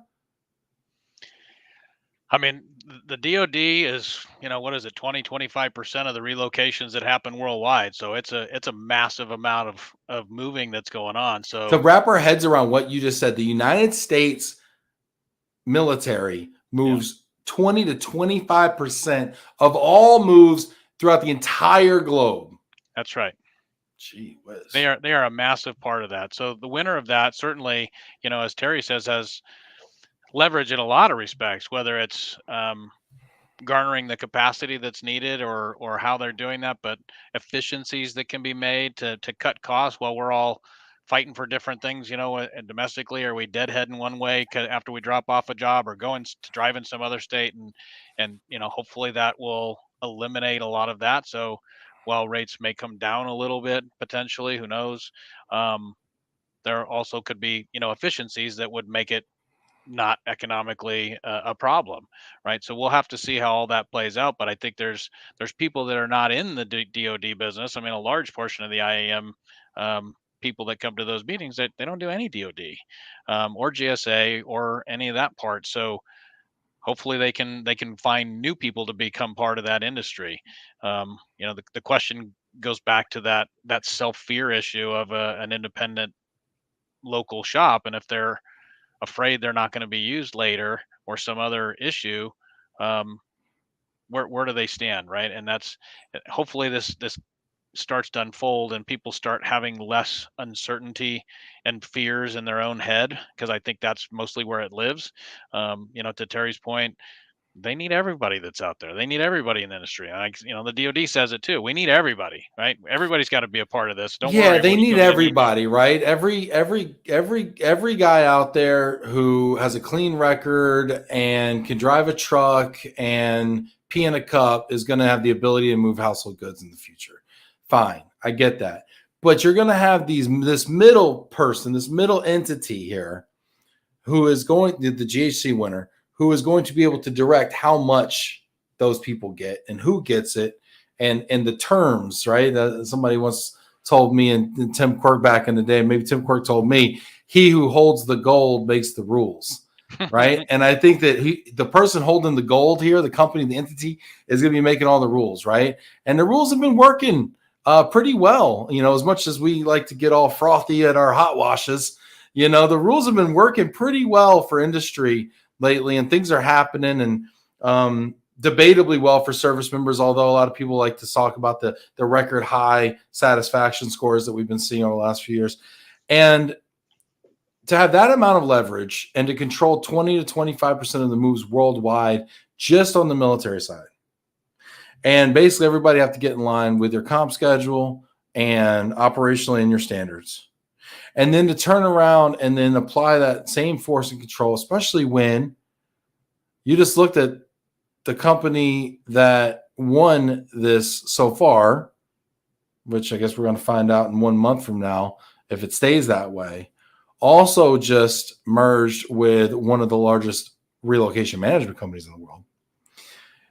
S2: I mean, the DoD is, what is it, 25% of the relocations that happen worldwide. So it's a massive amount of moving that's going on. So
S1: to wrap our heads around what you just said, the United States military moves 20 to 25% of all moves throughout the entire globe.
S2: That's right.
S1: Gee whiz.
S2: They are a massive part of that. So the winner of that certainly, as Terry says, has leverage in a lot of respects, whether it's garnering the capacity that's needed or how they're doing that, but efficiencies that can be made to cut costs while we're all fighting for different things, and domestically. Are we deadheading one way after we drop off a job or going to drive in some other state? And hopefully that will eliminate a lot of that. So while rates may come down a little bit, potentially, who knows, there also could be, efficiencies that would make it not economically a problem, right? So we'll have to see how all that plays out. But I think there's people that are not in the DoD business. I mean, a large portion of the IAM people that come to those meetings, that they don't do any DoD or GSA or any of that part. So hopefully they can find new people to become part of that industry. The question goes back to that self-fear issue of an independent local shop, and if they're afraid they're not going to be used later or some other issue, where do they stand, right? And that's hopefully this starts to unfold and people start having less uncertainty and fears in their own head, because I think that's mostly where it lives. To Terry's point, they need everybody that's out there. They need everybody in the industry. The DoD says it too. We need everybody, right? Everybody's got to be a part of this. Don't worry.
S1: They need everybody, right? Every guy out there who has a clean record and can drive a truck and pee in a cup is going to have the ability to move household goods in the future. Fine, I get that. But you're going to have this middle person, this middle entity here, who is going the GHC winner, who is going to be able to direct how much those people get and who gets it and the terms, right? Somebody once told me, and Tim Quirk back in the day, maybe Tim Quirk told me, he who holds the gold makes the rules, right? And I think that the person holding the gold here, the company, the entity, is going to be making all the rules, right? And the rules have been working pretty well, as much as we like to get all frothy at our hot washes, the rules have been working pretty well for industry lately, and things are happening, and debatably well for service members, although a lot of people like to talk about the record high satisfaction scores that we've been seeing over the last few years. And to have that amount of leverage and to control 20 to 25% of the moves worldwide just on the military side. And basically everybody have to get in line with your comp schedule and operationally in your standards. And then to turn around and then apply that same force and control, especially when you just looked at the company that won this so far, which I guess we're going to find out in 1 month from now if it stays that way, also just merged with one of the largest relocation management companies in the world.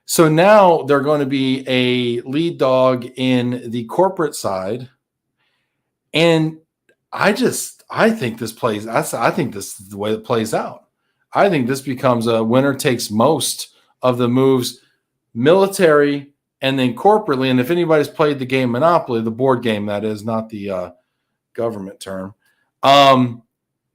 S1: So now they're going to be a lead dog in the corporate side. And I think this plays, I think this is the way it plays out. I think this becomes a winner takes most of the moves, military and then corporately. And if anybody's played the game Monopoly, the board game, that is not the government term,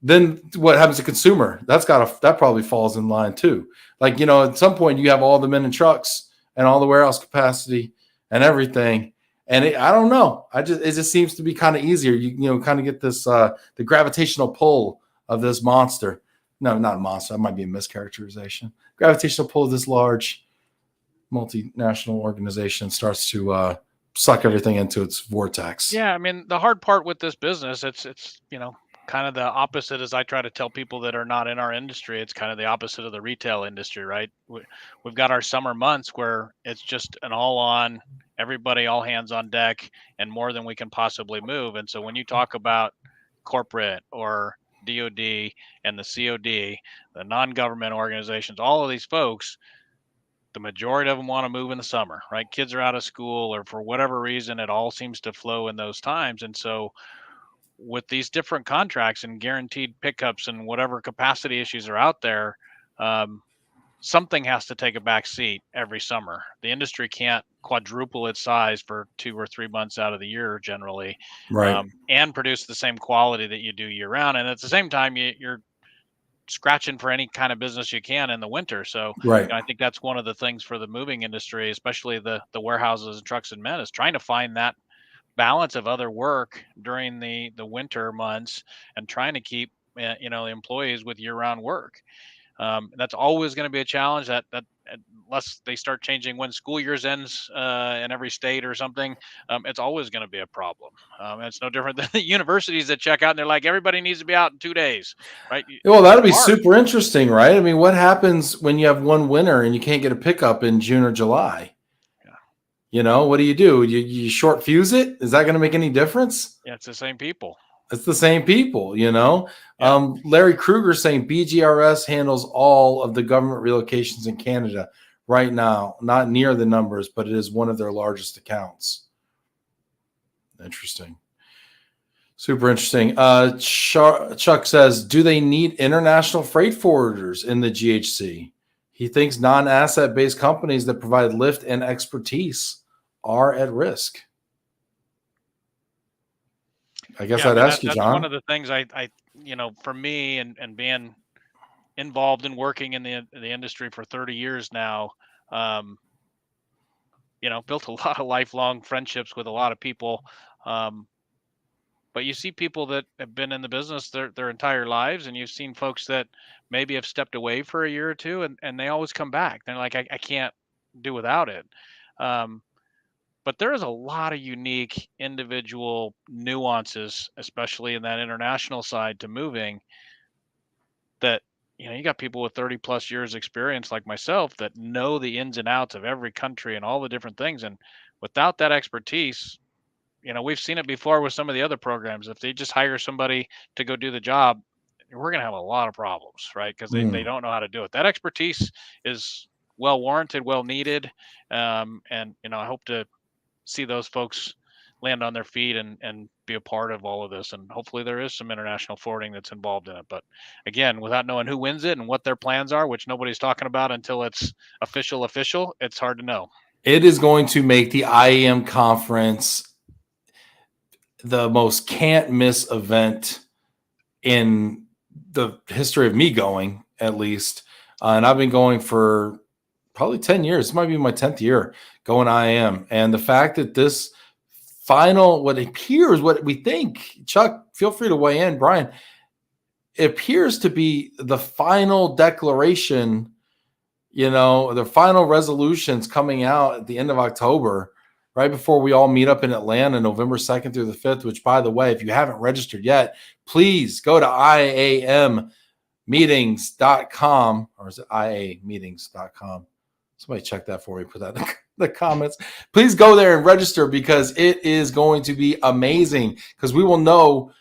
S1: then what happens to consumer? That probably falls in line too. Like, at some point you have all the men in trucks and all the warehouse capacity and everything. And I don't know. It just seems to be kind of easier. You kind of get this, the gravitational pull of this monster. No, not a monster. That might be a mischaracterization. Gravitational pull of this large multinational organization starts to suck everything into its vortex.
S2: Yeah. I mean, the hard part with this business, it's kind of the opposite as I try to tell people that are not in our industry. It's kind of the opposite of the retail industry, right? We've got our summer months where it's just an all on, everybody, all hands on deck, and more than we can possibly move. And so when you talk about corporate or DOD and the COD, the non-government organizations, all of these folks, the majority of them want to move in the summer, right? Kids are out of school or for whatever reason, it all seems to flow in those times. And so with these different contracts and guaranteed pickups and whatever capacity issues are out there, something has to take a back seat every summer. The industry can't quadruple its size for 2 or 3 months out of the year generally,
S1: Right.
S2: And produce the same quality that you do year round. And at the same time, you're scratching for any kind of business you can in the winter. So
S1: Right.
S2: I think that's one of the things for the moving industry, especially the warehouses and trucks and men, is trying to find that balance of other work during the winter months and trying to keep employees with year-round work. That's always going to be a challenge. That unless they start changing when school years ends in every state or something, it's always going to be a problem. It's no different than the universities that check out and they're like, everybody needs to be out in 2 days, right?
S1: Well, that'll be
S2: Hard.
S1: super interesting, right? I mean, what happens when you have one winter and you can't get a pickup in June or July? What do? You short fuse it? Is that going to make any difference?
S2: Yeah, it's the same people.
S1: It's the same people, Larry Kruger saying BGRS handles all of the government relocations in Canada right now. Not near the numbers, but it is one of their largest accounts. Interesting. Super interesting. Chuck says, do they need international freight forwarders in the GHC? He thinks non-asset-based companies that provide lift and expertise are at risk. I guess I'd ask you, John.
S2: That's one of the things I for me and being involved in working in the industry for 30 years now, built a lot of lifelong friendships with a lot of people. But you see people that have been in the business their entire lives, and you've seen folks that maybe have stepped away for a year or two, and they always come back. They're like, I can't do without it. But there is a lot of unique individual nuances, especially in that international side to moving, that, you got people with 30 plus years experience like myself that know the ins and outs of every country and all the different things. And without that expertise, we've seen it before with some of the other programs. If they just hire somebody to go do the job, we're going to have a lot of problems, right? Because they don't know how to do it. That expertise is well warranted, well needed. And, I hope to see those folks land on their feet and be a part of all of this. And hopefully there is some international forwarding that's involved in it. But again, without knowing who wins it and what their plans are, which nobody's talking about until it's official, it's hard to know.
S1: It is going to make the IAM conference the most can't miss event in the history of me going, at least. And I've been going for probably 10 years. This might be my 10th year going IAM. And the fact that this final, what appears, what we think, Chuck, feel free to weigh in, Brian, appears to be the final declaration, the final resolutions coming out at the end of October, right before we all meet up in Atlanta, November 2nd through the 5th, which, by the way, if you haven't registered yet, please go to IAMmeetings.com, or is it IAmeetings.com? Somebody check that for me, put that in the comments. Please go there and register, because it is going to be amazing, because we will know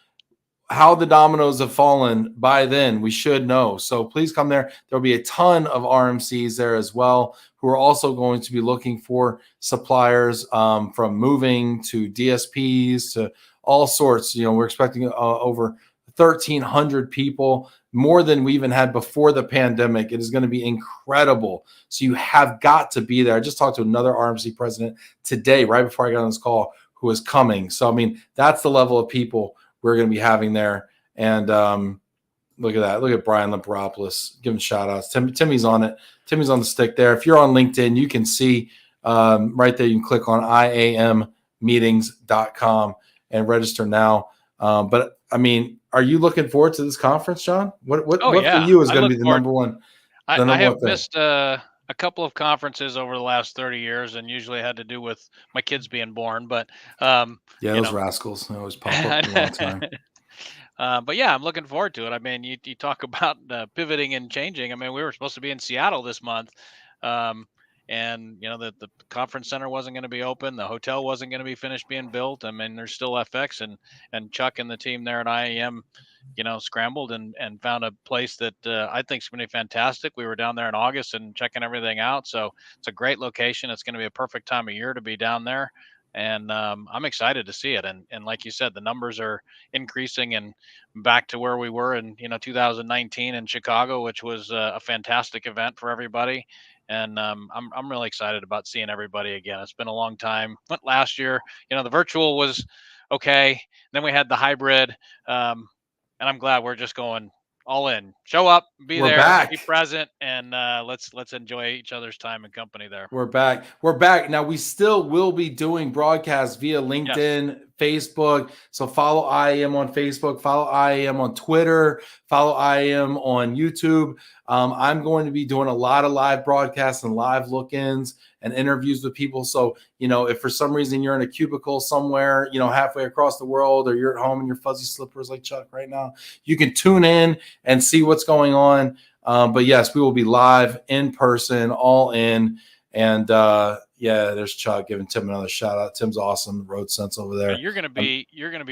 S1: how the dominoes have fallen by then. We should know. So please come there. There'll be a ton of RMCs there as well, who are also going to be looking for suppliers, from moving to DSPs to all sorts. We're expecting over 1,300 people, more than we even had before the pandemic. It is going to be incredible. So you have got to be there. I just talked to another RMC president today, right before I got on this call, who is coming. So, I mean, that's the level of people we're going to be having there. And look at that. Look at Brian Lamperopoulos giving shout outs. Timmy's on it. Timmy's on the stick there. If you're on LinkedIn, you can see right there, you can click on IAMmeetings.com and register now. But I mean, are you looking forward to this conference, John? What for you is going to be the number one?
S2: I have missed a couple of conferences over the last 30 years, and usually had to do with my kids being born. But
S1: those rascals, they always pop up a long time.
S2: But yeah, I'm looking forward to it. I mean, you talk about pivoting and changing. I mean, we were supposed to be in Seattle this month, and the conference center wasn't going to be open. The hotel wasn't going to be finished being built. I mean, there's still FX, and Chuck and the team there at IAM, scrambled and found a place that I think is going to be fantastic. We were down there in August and checking everything out. So it's a great location. It's going to be a perfect time of year to be down there. And I'm excited to see it. And like you said, the numbers are increasing and back to where we were in 2019 in Chicago, which was a fantastic event for everybody. And I'm really excited about seeing everybody again. It's been a long time. Went last year. The virtual was okay. Then we had the hybrid, and I'm glad we're just going all in. Show up, be
S1: back.
S2: Be present, and let's enjoy each other's time and company there.
S1: We're back. Now, we still will be doing broadcasts via LinkedIn, Facebook. So follow IAM on Facebook, follow IAM on Twitter, follow IAM on YouTube. I'm going to be doing a lot of live broadcasts and live look-ins and interviews with people. So, if for some reason you're in a cubicle somewhere, halfway across the world, or you're at home in your fuzzy slippers like Chuck right now, you can tune in and see what's going on. But yes, we will be live in person, all in. And there's Chuck giving Tim another shout out. Tim's awesome. Road Sense over there.
S2: You're gonna be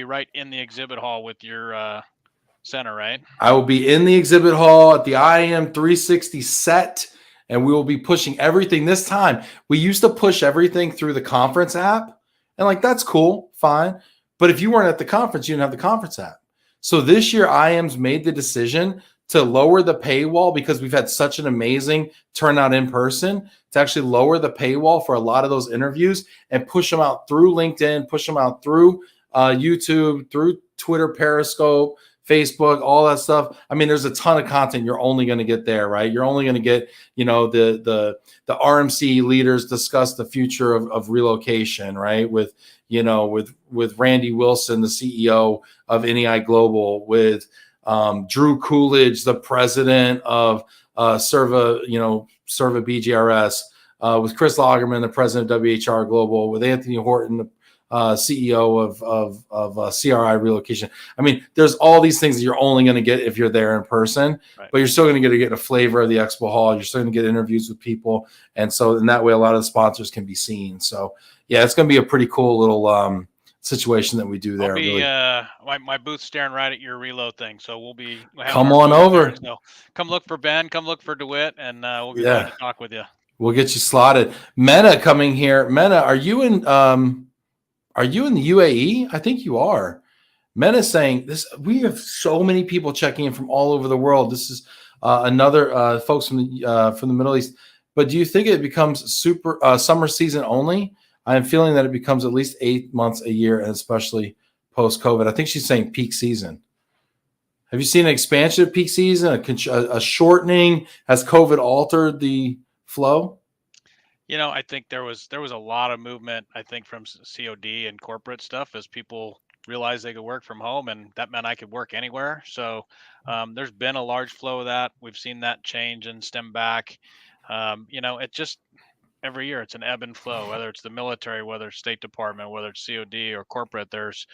S2: right in the exhibit hall with your center, right?
S1: I will be in the exhibit hall at the IAM 360 set, and we will be pushing everything. This time, we used to push everything through the conference app, and that's cool, fine. But if you weren't at the conference, you didn't have the conference app. So this year, IAM's made the decision to lower the paywall, because we've had such an amazing turnout in person, to actually lower the paywall for a lot of those interviews and push them out through LinkedIn, push them out through YouTube, through Twitter, Periscope, Facebook, all that stuff. I mean, there's a ton of content you're only going to get there, right? You're only going to get, the RMC leaders discuss the future of relocation, right? With Randy Wilson, the CEO of NEI Global, with Drew Coolidge, the president of Serva BGRS, with Chris Lagerman, the president of WHR Global, with Anthony Horton, the CEO of CRI Relocation. I mean, there's all these things that you're only going to get if you're there in person, right? But you're still going to get a flavor of the expo hall. You're still going to get interviews with people. And so in that way, a lot of the sponsors can be seen. So yeah, it's going to be a pretty cool little situation that we do there.
S2: I'll be my booth staring right at your reload thing, so we'll
S1: come on over.
S2: So come look for Ben, come look for DeWitt, and we'll be glad to talk with you.
S1: We'll get you slotted. Mena coming here. Mena, are you in the UAE? I think you are. Mena saying this. We have so many people checking in from all over the world. This is another folks from the Middle East. But do you think it becomes summer season only? I am feeling that it becomes at least 8 months a year, and especially post-COVID. I think she's saying peak season. Have you seen an expansion of peak season, a shortening? Has COVID altered the flow?
S2: I think there was a lot of movement, I think, from COD and corporate stuff as people realized they could work from home, and that meant I could work anywhere. So there's been a large flow of that. We've seen that change and stem back. It just every year it's an ebb and flow, whether it's the military, whether it's State Department, whether it's COD or corporate. There's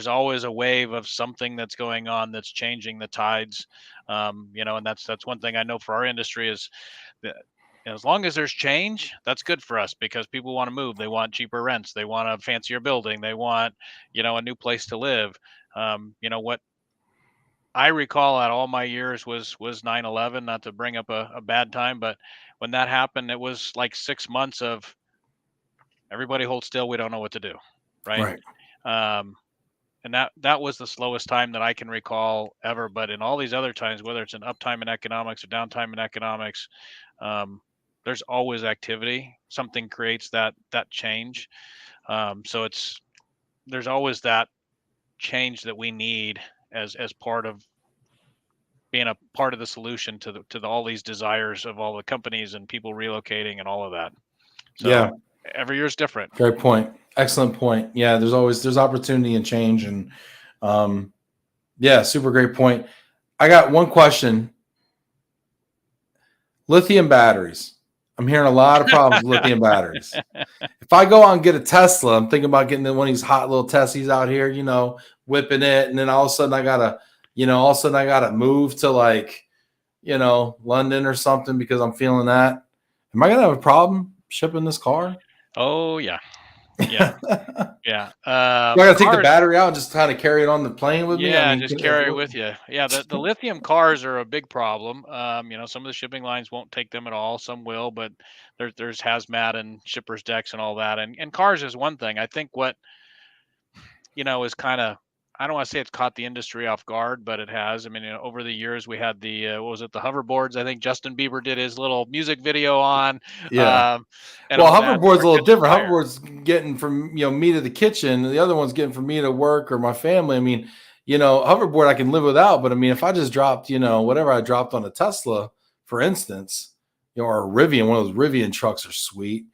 S2: always a wave of something that's going on that's changing the tides. And that's one thing I know for our industry is that as long as there's change, that's good for us because people want to move. They want cheaper rents. They want a fancier building. They want, a new place to live. What I recall at all my years was 9/11, not to bring up a bad time, but when that happened, it was like 6 months of everybody hold still. We don't know what to do. Right.
S1: Right.
S2: And that was the slowest time that I can recall ever. But in all these other times, whether it's an uptime in economics or downtime in economics, there's always activity. Something creates that change. So there's always that change that we need as part of being a part of the solution to all these desires of all the companies and people relocating and all of that. So
S1: Yeah.
S2: every year is different.
S1: Great point. Excellent point. Yeah, there's opportunity and change, and super great point. I got one question. Lithium batteries. I'm hearing a lot of problems with lithium batteries. If I go out and get a Tesla, I'm thinking about getting one of these hot little Teslas out here, whipping it, and then all of a sudden I gotta move to London or something because I'm feeling that. Am I gonna have a problem shipping this car?
S2: Oh yeah. Yeah. Yeah.
S1: I gotta take the battery out and just kind of carry it on the plane with me.
S2: Yeah, just carry it with you. Yeah, the lithium cars are a big problem. Some of the shipping lines won't take them at all. Some will, but there's hazmat and shippers decks and all that. And cars is one thing. I think what is kind of, I don't want to say it's caught the industry off guard, but it has. I mean, over the years we had the the hoverboards. I think Justin Bieber did his little music video on.
S1: Yeah. Well, hoverboard's a little different. Hoverboard's getting from me to the kitchen. The other one's getting from me to work or my family. I mean, hoverboard I can live without, but I mean, if I just dropped, whatever I dropped on a Tesla, for instance, or a Rivian, one of those Rivian trucks are sweet.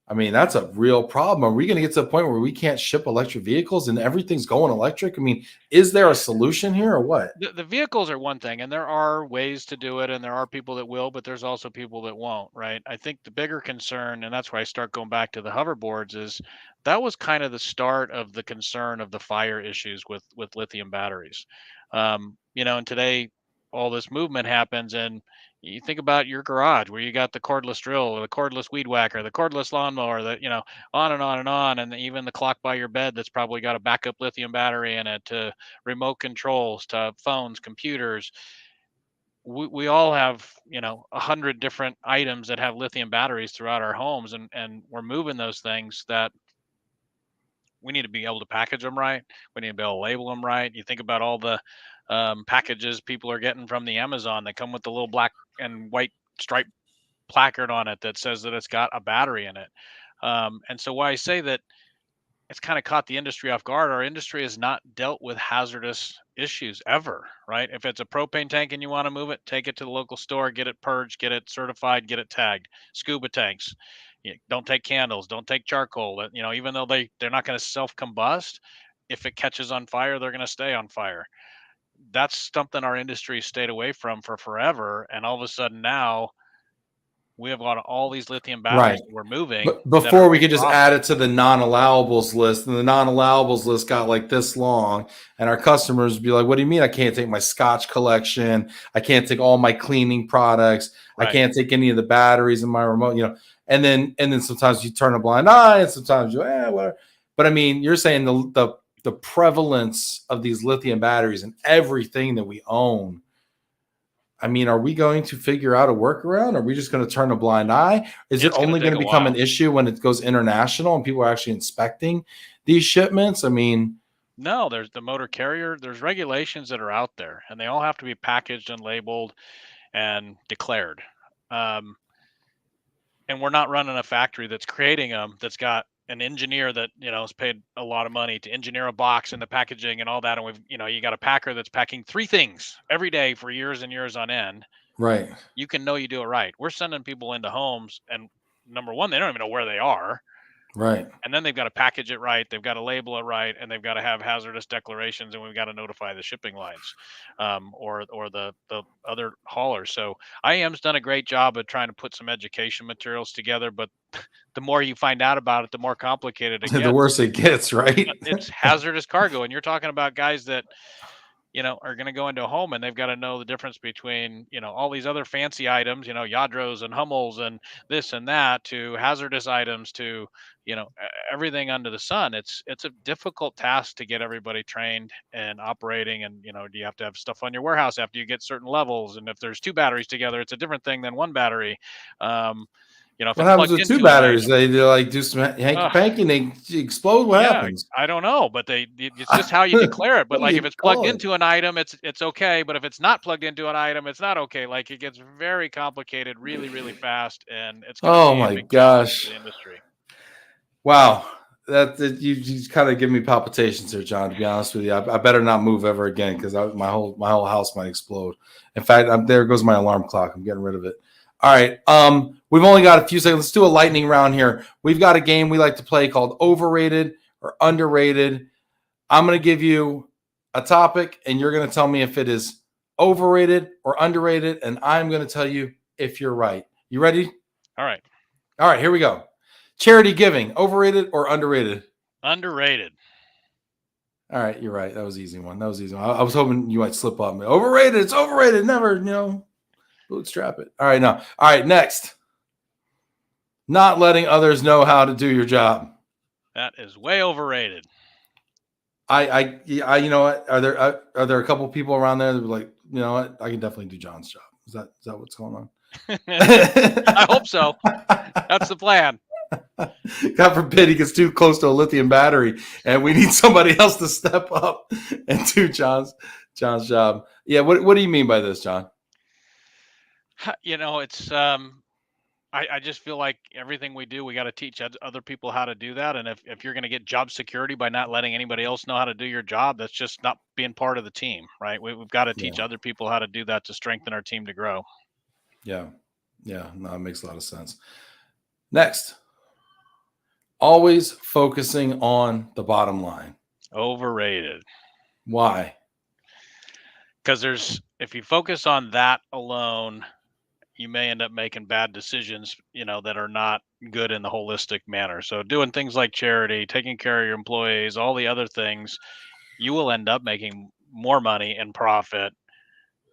S1: I mean, that's a real problem. Are we going to get to the point where we can't ship electric vehicles and everything's going electric? I mean, is there a solution here or what?
S2: The vehicles are one thing, and there are ways to do it, and there are people that will, but there's also people that won't, right? I think the bigger concern, and that's why I start going back to the hoverboards, is that was kind of the start of the concern of the fire issues with lithium batteries. And today all this movement happens, and you think about your garage where you got the cordless drill or the cordless weed whacker, the cordless lawnmower, on and on and on. And even the clock by your bed that's probably got a backup lithium battery in it, to remote controls, to phones, computers. We all have, 100 different items that have lithium batteries throughout our homes. And we're moving those things that we need to be able to package them right. We need to be able to label them right. You think about all the packages people are getting from the Amazon that come with the little black and white stripe placard on it that says that it's got a battery in it. And so why I say that it's kind of caught the industry off guard. Our industry has not dealt with hazardous issues ever, right? If it's a propane tank and you want to move it, take it to the local store, get it purged, get it certified, get it tagged. Scuba tanks, don't take candles, don't take charcoal. Even though they're not going to self-combust, if it catches on fire, they're going to stay on fire. That's something our industry stayed away from for forever. And all of a sudden now we have all these lithium batteries that we're moving.
S1: But before we could just add it to the non-allowables list, and the non-allowables list got like this long, and our customers would be like, what do you mean I can't take my Scotch collection? I can't take all my cleaning products. Right. I can't take any of the batteries in my remote, and then sometimes you turn a blind eye, and sometimes whatever. But I mean, you're saying the prevalence of these lithium batteries in everything that we own. I mean, are we going to figure out a workaround? Are we just going to turn a blind eye? Is it only going to become an issue when it goes international and people are actually inspecting these shipments? I mean,
S2: no, there's the motor carrier. There's regulations that are out there, and they all have to be packaged and labeled and declared. And we're not running a factory that's creating them, that's got an engineer that has paid a lot of money to engineer a box and the packaging and all that, and we've you got a packer that's packing 3 things every day for years and years on end.
S1: Right.
S2: You do it right. We're sending people into homes, and number one, they don't even know where they are.
S1: Right.
S2: And then they've got to package it right. They've got to label it right, and they've got to have hazardous declarations, and we've got to notify the shipping lines, or the other haulers. So IAM's done a great job of trying to put some education materials together, but the more you find out about it, the more complicated it
S1: The
S2: gets.
S1: worse it gets, right?
S2: It's hazardous cargo, and you're talking about guys that are going to go into a home and they've got to know the difference between, all these other fancy items, Yadros and Hummels and this and that, to hazardous items, to, everything under the sun. It's a difficult task to get everybody trained and operating. And, do you have to have stuff on your warehouse after you get certain levels? And if there's two batteries together, it's a different thing than one battery. If
S1: What
S2: it's
S1: happens
S2: plugged
S1: with two
S2: into an
S1: batteries?
S2: item,
S1: They like do some hanky panky and they explode. What
S2: yeah,
S1: happens?
S2: I don't know, but it's just how you declare it. But
S1: What do
S2: like
S1: you
S2: if it's plugged
S1: call it?
S2: into an item, it's okay. But if it's not plugged into an item, it's not okay. Like it gets very complicated really, really fast, and it's going to
S1: Oh
S2: be a
S1: my
S2: big challenge for
S1: gosh!
S2: the industry.
S1: Wow, that you kind of give me palpitations here, John. To be honest with you, I better not move ever again because my whole house might explode. In fact, there goes my alarm clock. I'm getting rid of it. All right. We've only got a few seconds. Let's do a lightning round here. We've got a game we like to play called Overrated or Underrated. I'm going to give you a topic, and you're going to tell me if it is overrated or underrated, and I'm going to tell you if you're right. You ready?
S2: All right.
S1: All right, here we go. Charity giving, overrated or underrated?
S2: Underrated.
S1: All right, you're right. That was an easy one. I was hoping you might slip up. Overrated. It's overrated. Never, bootstrap it. All right, no. All right, next. Not letting others know how to do your job.
S2: That is way overrated.
S1: I you know what? Are there a couple people around there that were like, you know what? I can definitely do John's job. Is that what's going on?
S2: I hope so. That's the plan.
S1: God forbid he gets too close to a lithium battery, and we need somebody else to step up and do John's job. Yeah. What do you mean by this, John?
S2: It's I just feel like everything we do, we got to teach other people how to do that. And if you're going to get job security by not letting anybody else know how to do your job, that's just not being part of the team, right? We've got to teach other people how to do that to strengthen our team to grow.
S1: Yeah. No, it makes a lot of sense. Next, always focusing on the bottom line.
S2: Overrated.
S1: Why?
S2: Because if you focus on that alone, you may end up making bad decisions, that are not good in the holistic manner. So doing things like charity, taking care of your employees, all the other things, you will end up making more money and profit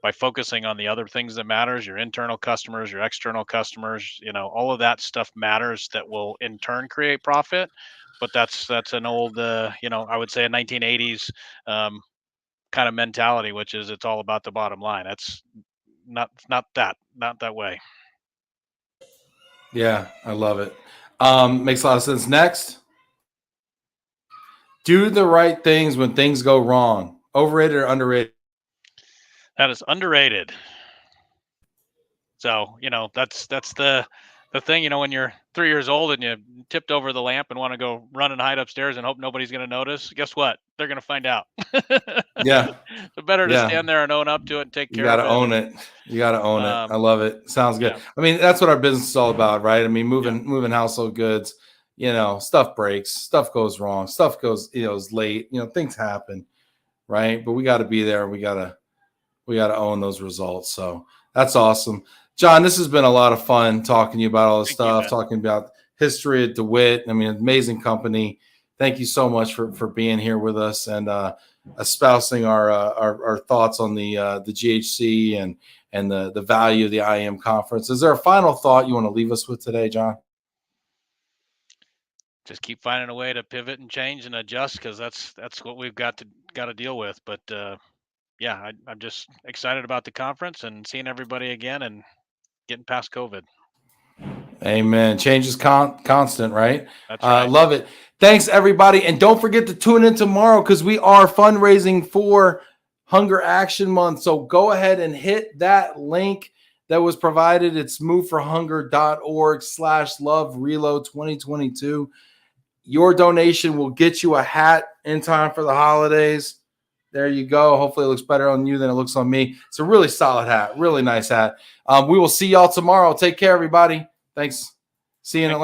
S2: by focusing on the other things that matters, your internal customers, your external customers, all of that stuff matters, that will in turn create profit. But that's an old, I would say a 1980s kind of mentality, which is it's all about the bottom line. That's not that way.
S1: Yeah, I love it. Makes a lot of sense. Next, do the right things when things go wrong. Overrated or underrated?
S2: That is underrated. So, that's the thing, when you're 3 years old and you tipped over the lamp and want to go run and hide upstairs and hope nobody's going to notice, guess what? They're going to find out.
S1: Yeah.
S2: So better to stand there and own up to it and take care of it.
S1: You got to own it. You got to own it. I love it. Sounds good.
S2: Yeah.
S1: I mean, that's what our business is all about, right? I mean, moving household goods, stuff breaks, stuff goes wrong, stuff goes, is late, things happen, right? But we got to be there. We got to own those results. So that's awesome. John, this has been a lot of fun talking to you about all this stuff, talking about history at DeWitt. I mean, amazing company. Thank you so much for being here with us and espousing our thoughts on the GHC and the value of the IAM conference. Is there a final thought you want to leave us with today, John?
S2: Just keep finding a way to pivot and change and adjust, because that's what we've got to deal with. But yeah, I'm just excited about the conference and seeing everybody again and getting past COVID.
S1: Amen. Change is constant, right?
S2: That's right.
S1: Love it. Thanks, everybody. And don't forget to tune in tomorrow because we are fundraising for Hunger Action Month. So go ahead and hit that link that was provided. It's moveforhunger.org/LOVE+RELO 2022. Your donation will get you a hat in time for the holidays. There you go. Hopefully it looks better on you than it looks on me. It's a really solid hat. Really nice hat. We will see y'all tomorrow. Take care, everybody. Thanks. See you in Atlanta.